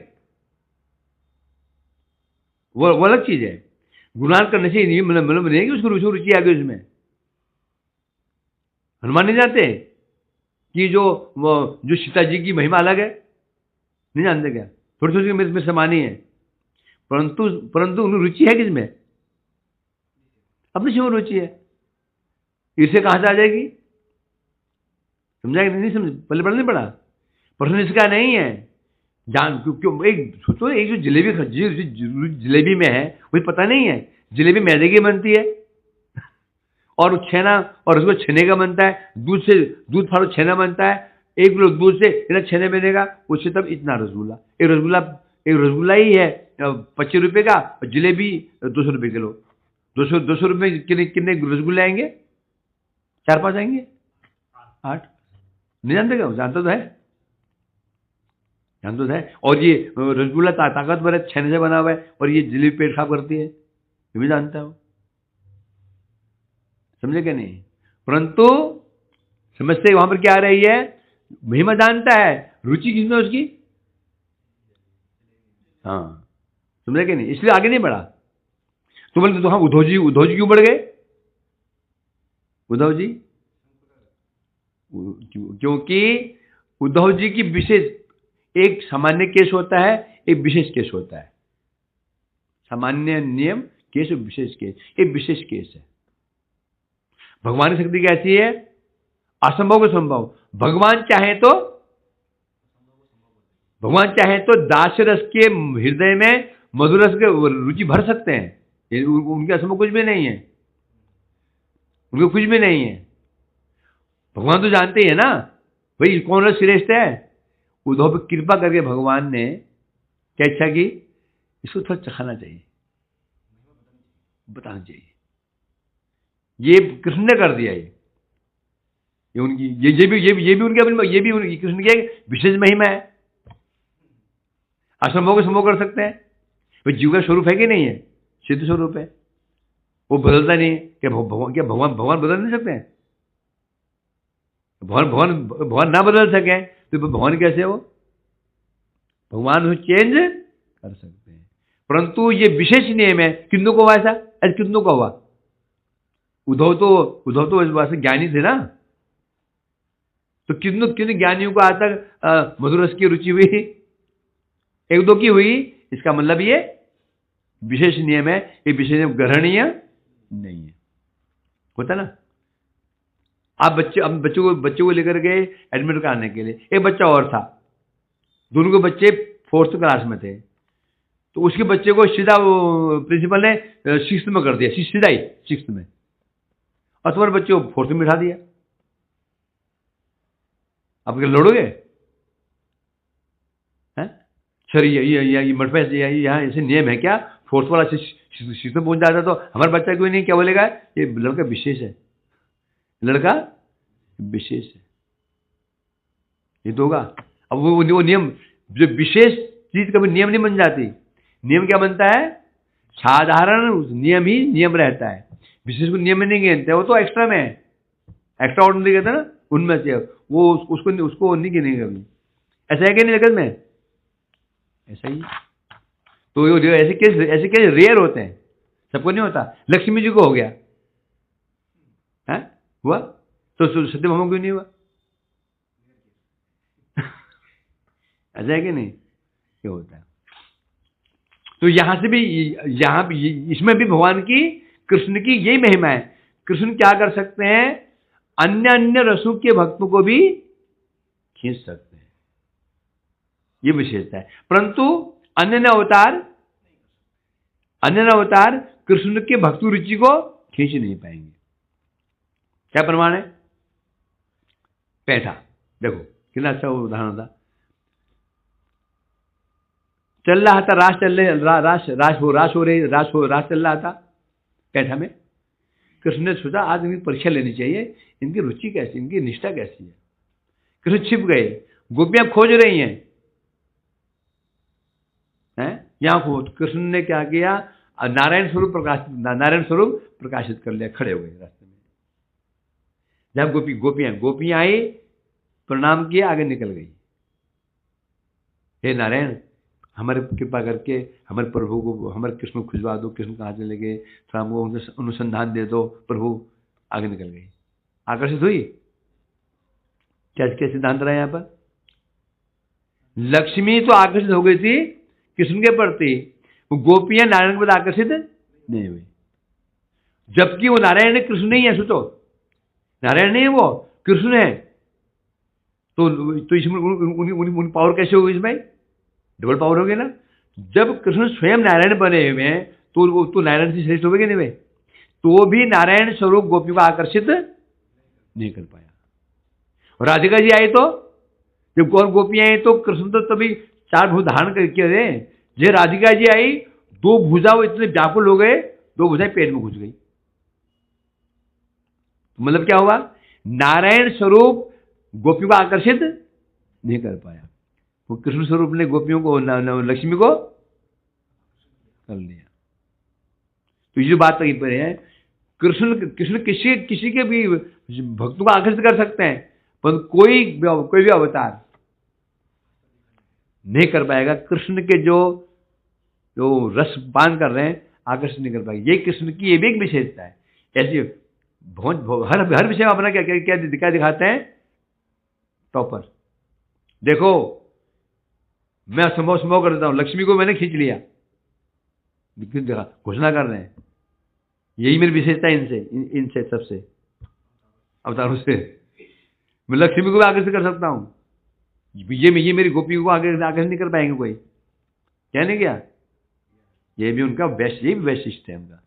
वो अलग चीज है। गुणगान करने से नहीं मतलब नहीं कि उसको रुचि आ गई उसमें। हनुमान नहीं जानते कि जो सीता जी की महिमा अलग है? नहीं जानते क्या? थोड़ी थोड़ी में समानी है, परंतु उन्हें रुचि है किसमें? अपनी शिव रुचि है। इसे कहां से आ जाएगी? समझाएगा नहीं? समझ पहले नहीं पड़ा। प्रश्न इसका नहीं है। क्यों एक सोचो, एक जो जलेबी में है वही पता नहीं है जलेबी मैदे की बनती है और छेना और उसको छेने का बनता है, दूध फाड़ो छेना बनता है, 1 किलो दूध से इतना छेने बनेगा, उससे तब इतना रसगुल्ला। एक रसगुल्ला ही है 25 रुपए का, और जलेबी 200 रुपए किलो। 200 रुपए कितने रसगुल्ले आएंगे? 4-5 आएंगे, 8। नहीं जानते क्या? जानते तो है, जानते तो है। और ये रसगुल्ला ताकतवर है, छेने से बना हुआ है, और ये जलेबी पेट खराब करती है, ये भी जानता हो। समझे क्या नहीं? परंतु समझते वहां पर क्या आ रही है? महिमा जानता है, रुचि किसमें उसकी? हाँ, समझे क्या नहीं? इसलिए आगे नहीं बढ़ा। तो बोलते तो हाँ, उद्धव जी क्यों बढ़ गए? उद्धव जी क्योंकि उद्धव जी की विशेष, एक सामान्य केस होता है, एक विशेष केस होता है। सामान्य नियम केस और विशेष केस, एक विशेष केस है। भगवान की शक्ति कैसी है? असंभव को संभव। भगवान चाहे तो दास रस के हृदय में मधुर रस के रुचि भर सकते हैं, उनके असंभव कुछ भी नहीं है, उनको कुछ भी नहीं है। भगवान तो जानते ही है ना भाई कौन रस श्रेष्ठ है। उद्धव पर कृपा करके भगवान ने क्या इच्छा की? इसको थोड़ा चखाना चाहिए, बताना चाहिए। ये कृष्ण ने कर दिया। ये उनकी ये भी उनके, ये भी उनकी कृष्ण की एक विशेष महिमा है। असंभव को संभव कर सकते हैं। भाई जीव का स्वरूप है कि नहीं है? सिद्ध स्वरूप है, वो बदलता नहीं है। क्या भगवान बदल नहीं सकते हैं? भगवान ना बदल सके तो भगवान कैसे हो? भगवान चेंज कर सकते हैं, परंतु ये विशेष नियम है। कितनों को हुआ ऐसा? कितनों का हुआ? उद्धव तो इस बात से ज्ञानी थे ना, तो कितने ज्ञानियों को आज तक मधुर रस की रुचि हुई? 1-2 की हुई। इसका मतलब ये विशेष नियम है, ये विशेष नियम ग्रहणीय नहीं है। होता ना, आप बच्चों को लेकर गए एडमिट कराने के लिए, एक बच्चा और था, दोनों के बच्चे 4th क्लास में थे, तो उसके बच्चे को सीधा प्रिंसिपल ने 6th में कर दिया, सीधा ही 6th में, और तुम्हारे बच्चे को 4th में बिठा दिया। आप क्या लड़ोगे? सर ये मठ में यहाँ ऐसे नियम है क्या? 4th वाला 6th में पहुंच जाता तो हमारा बच्चा कोई नहीं क्या बोलेगा? ये लड़का विशेष है, लड़का विशेष है, ये तो होगा। अब वो नियम, जो विशेष चीज कभी नियम नहीं बन जाती। नियम क्या बनता है? साधारण नियम ही नियम रहता है, विशेष को नियम में नहीं गिनते, वो तो एक्स्ट्रा में है, एक्स्ट्रा ऑर्डिनरी कहते हैं ना, उनमें से वो उसको नहीं गिनेगा कभी। ऐसा है कि नहीं जगत में? ऐसा ही। तो ऐसे केस रेयर होते हैं, सबको नहीं होता। लक्ष्मी जी को हो गया है, हुआ तो सत्यभामा क्यों नहीं हुआ? ऐसा है कि नहीं? ये होता है। तो यहां से भी, इसमें भी भगवान की, कृष्ण की यही महिमा है। कृष्ण क्या कर सकते हैं? अन्य रसों के भक्तों को भी खींच सकते हैं, ये विशेषता है। परंतु अन्य अवतार कृष्ण के भक्त रुचि को खींच नहीं पाएंगे। क्या प्रमाण है? पैठा देखो कितना अच्छा उदाहरण था। चल रहा था, रास चल रहा था पैठा में। कृष्ण ने सोचा आज इनकी परीक्षा लेनी चाहिए, इनकी रुचि कैसी, इनकी निष्ठा कैसी है। कृष्ण छिप गए, गोपियां खोज रही हैं, यहाँ को कृष्ण ने क्या किया, नारायण स्वरूप प्रकाशित कर लिया, खड़े हो गए रास्ते में। जब गोपियां आई, प्रणाम किया, आगे निकल गई। हे नारायण, हमारे कृपा करके हमारे प्रभु को, हमारे कृष्ण को खुजवा दो, कृष्ण कहाँ चले गए, थोड़ा हमको उनके अनुसंधान दे दो प्रभु। आगे निकल गई, आकर्षित हुई। क्या सिद्धांत रहा यहाँ पर? लक्ष्मी तो आकर्षित हो गई थी कृष्ण के प्रति, वो गोपियां नारायण के प्रति आकर्षित नहीं हुई, जबकि वो नारायण है, कृष्ण नहीं है। सोचो, नारायण नहीं है, वो कृष्ण है। तो इसमें उन पावर कैसे होगी? इसमें डबल पावर हो गया ना। जब कृष्ण स्वयं नारायण बने हुए हैं तो नारायण से श्रेष्ठ हो गए नहीं वे? तो भी नारायण स्वरूप गोपियों को आकर्षित नहीं कर पाया। और राधिका जी आई तो, जब गौर गोपियां आई तो कृष्ण तो तभी 4 भुजा धारण करके रहे। जे राधिका जी आई, 2 भुजा वो इतने व्याकुल हो गए, 2 भुजाएं पेट में घुस गई। मतलब क्या हुआ? नारायण स्वरूप गोपियों को आकर्षित नहीं कर पाया, वो कृष्ण स्वरूप ने गोपियों को, लक्ष्मी को कर लिया। तो ये जो बात कही पर है, कृष्ण किसी के भी भक्तों को आकर्षित कर सकते हैं, पर कोई भी अवतार नहीं कर पाएगा कृष्ण के जो रस पान कर रहे हैं, आकर्षित नहीं कर पाएगा। ये कृष्ण की ये भी एक विशेषता है। ऐसी हर विषय में अपना क्या दिखाते हैं? टॉपर। देखो, मैं संभव कर देता हूं, लक्ष्मी को मैंने खींच लिया, घोषणा कर रहे हैं। यही मेरी विशेषता है इनसे सबसे अवतारों से। मैं लक्ष्मी को भी आकर्षित कर सकता हूं, ये मेरी गोपी को आकर्षित नहीं कर पाएंगे कोई। क्या नहीं क्या? ये भी उनका ये भी वैशिष्ट है उनका।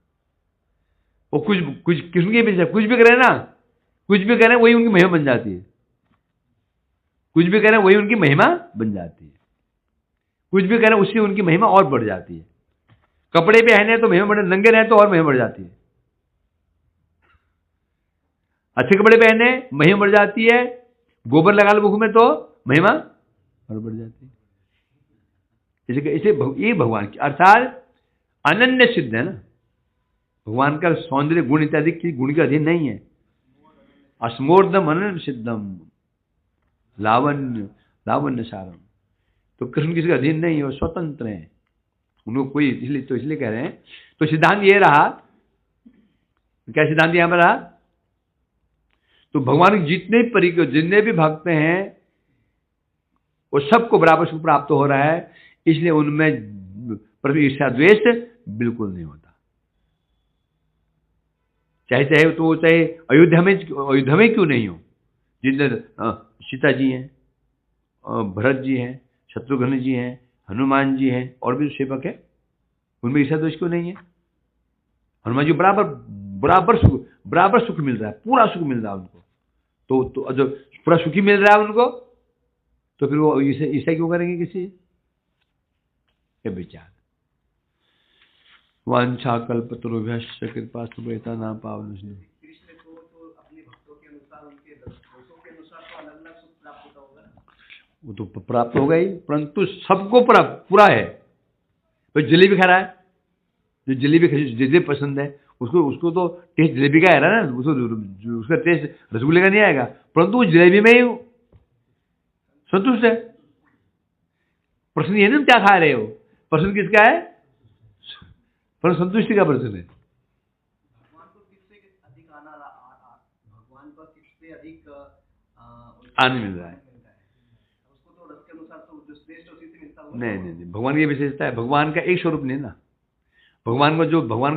वो कुछ कृष्ण के भी कुछ भी करें ना, कुछ भी करें वही उनकी महिमा बन जाती है। कुछ भी करें वही उनकी महिमा बन जाती है। कुछ भी करें उससे उनकी महिमा और बढ़ जाती है। कपड़े पहने तो महिमा बढ़, नंगे रहे तो और महिमा बढ़ जाती है। अच्छे कपड़े पहने महिमा बढ़ जाती है, गोबर लगा लो मुख में तो महिमा और बढ़ जाती है। इसे ये भगवान की अर्थात अनन्य सिद्ध है ना। भगवान का सौंदर्य गुण इत्यादि की गुण के अधीन नहीं है। अस्मोर्धम अनन्य सिद्धम लावण्य सारम। तो कृष्ण किसी का अधीन नहीं है, वो स्वतंत्र है, उनको कोई इसलिए कह रहे हैं। तो सिद्धांत ये रहा, क्या सिद्धांत यहां पर रहा? तो भगवान के जितने भी भक्त हैं वो सबको बराबर सुख प्राप्त हो रहा है, इसलिए उनमें प्रति ईर्ष्या द्वेष बिल्कुल नहीं होता। चाहे अयोध्या में क्यों नहीं हो, जितने सीता जी हैं, भरत जी हैं, शत्रुघ्न जी हैं, हनुमान जी हैं, और भी सेवक है, उनमें ईर्ष्या द्वेष क्यों नहीं है? हनुमान जी बराबर सुख मिल रहा है, पूरा सुख मिल रहा है उनको। तो जो पूरा सुखी मिल रहा है उनको, तो फिर वो ईर्ष्या क्यों करेंगे किसी के? विचार वांछा कल्पतरुभ्यश्च कृपा सुभेता नाम पावन। कृष्ण को तो अपने भक्तों के अनुसार, उनके दोषों के अनुसार तो अलग अलग सुख प्राप्त होता होगा ना। वो तो प्राप्त होगा ही, परंतु सबको पूरा है। तो जलेबी खा रहा है, जो जलेबी पसंद है उसको तो टेस्ट जलेबी का है ना, उसका टेस्ट रसगुल्ले का नहीं आएगा, परंतु वो जलेबी में ही संतुष्ट है। प्रश्न ये नहीं क्या खा रहे हो, प्रश्न किसका है? पर संतुष्टि का प्रश्न है। भगवान को किससे अधिक आनंद मिल रहा है। उसको तो रस के अनुसार तो जो श्रेष्ठ उसी से मिलता होगा। नहीं, भगवान की विशेषता है, भगवान का एक स्वरूप नहीं ना। भगवान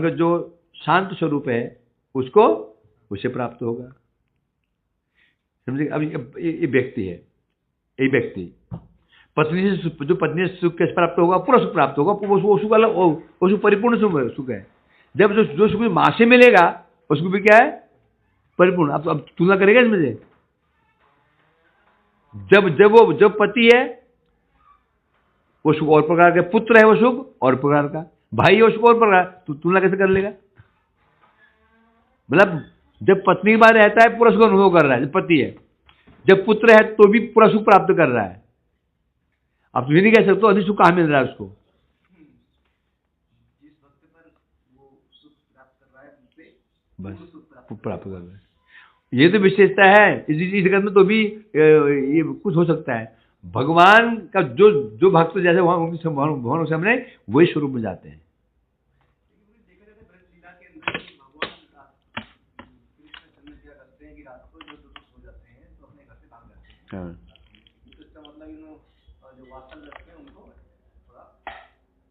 का जो शांत स्वरूप है उसको उसे प्राप्त होगा। समझे? अब ये व्यक्ति है, ये व्यक्ति पत्नी से सुख कैसे प्राप्त होगा? पूरा सुख प्राप्त होगा। वो सुख अलग, वो सुख परिपूर्ण सुख है। जब जो सुख मां से मिलेगा उसको भी क्या है? परिपूर्ण। अब तुलना करेगा इसमें से? जब पति है वो सुख और प्रकार का, पुत्र है वो सुख और प्रकार का, भाई है वो सुख और प्रकार, तो तुलना कैसे कर लेगा? मतलब जब पत्नी के बाद रहता है पूरा सुख अनुभव कर रहा है, जब पति है, जब पुत्र है तो भी पूरा सुख प्राप्त कर रहा है। आप तो ये नहीं कह सकते अधिक सुख कहाँ मिल रहा है उसको। बस प्राप्त कर रहे हैं। ये तो विशेषता है। इस जगत में तो भी ये कुछ हो सकता है। भगवान का जो भक्त जैसे भगवान के सामने वही स्वरूप में जाते हैं। देखा जाता है ब्रज लीला के अंदर कि भगवान कृष्ण जन्म क्या करते हैं कि रात को जो सो जाते हैं तो अपने घर से भाग जाते हैं। हाँ। तो इसका मतलब जो वात्सल रखते हैं उनको थोड़ा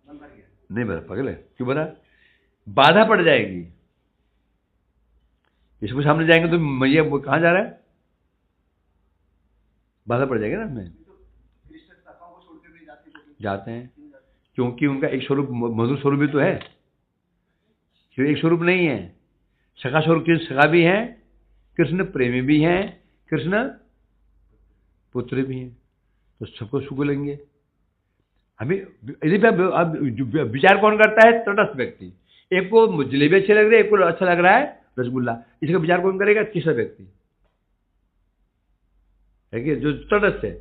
मन भर गया। नहीं भरा, पागल है, क्यों भरा? बाधा पड़ जाएगी। इसको सामने जाएंगे तो मैया वो कहाँ जा रहा है, बाधा पड़ जाएगी ना। हमें कृष्ण सखाओं को छोड़ के भी जाते हैं क्योंकि उनका एक स्वरूप मधुर स्वरूप भी तो है, क्यों एक स्वरूप नहीं है। सखा स्वरूप कृष्ण सखा भी है, कृष्ण प्रेमी भी है, कृष्ण पुत्र भी है, तो सबको सुख लेंगे। अभी विचार कौन करता है? तटस्थ व्यक्ति। एक को जलेबी अच्छी लग रही है, एक को अच्छा लग रहा है रसगुल्ला, इसका विचार कौन करेगा? तीसरा व्यक्ति है कि जो तटस्थ है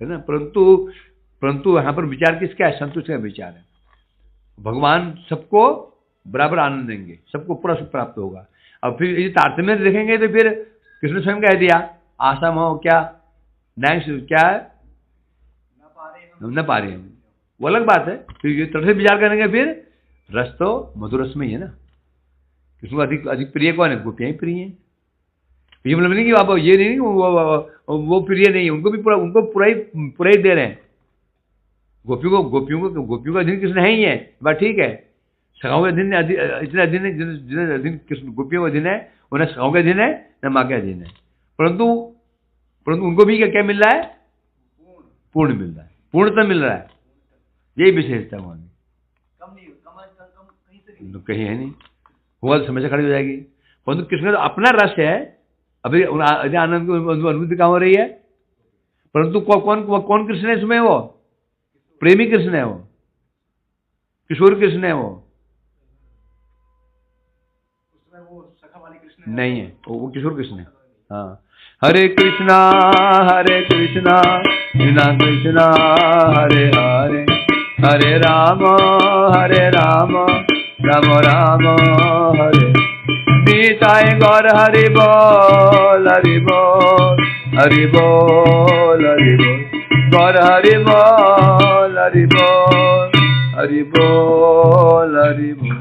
ना। परंतु यहाँ पर विचार किसका है? संतुष्ट का विचार है। भगवान सबको बराबर आनंद देंगे, सबको पूरा सुख प्राप्त होगा। अब फिर ये तारतम्य देखेंगे तो फिर कृष्ण स्वयं कह दिया आशा हो क्या क्या है न पा रहे हम, वो अलग बात है। फिर ये तरह से विचार करेंगे फिर रस तो मधुर रस में ही है ना। कृष्ण को अधिक प्रिय कौन है? गोपियां ही प्रिय हैं। ये मतलब नहीं कि आप ये नहीं वो प्रिय नहीं है, उनको पूरा ही दे रहे हैं। गोपियों का अधीन कृष्ण है ही है, बात ठीक है। सखाओं के अधीन इतने अधीन है, जिन्हें अधीन कृष्ण गोपियों का अधीन है, उन्हें सखाओं के अधीन है न माँ के अधीन है। परंतु उनको भी क्या मिल रहा है? पूर्ण मिल रहा है, पूर्णता मिल रहा है। यही विशेषता वहां कहीं है नहीं, हुआ तो समस्या खड़ी हो जाएगी। परंतु कृष्ण का अपना रस है, अभी आनंद की अनुभूति कहाँ हो रही है? परंतु कौन कृष्ण है इसमें? वो प्रेमी कृष्ण है, वो किशोर कृष्ण है, वो सखा वाली कृष्ण नहीं है, वो किशोर कृष्ण है। हाँ, हरे कृष्णा कृष्णा कृष्णा हरे हरे, हरे राम राम राम हरे। नीताय गौर हरि बोल हरि बोल हरि बोल हरि बोल, गौर हरि बोल हरि बोल हरि बोल हरि बोल।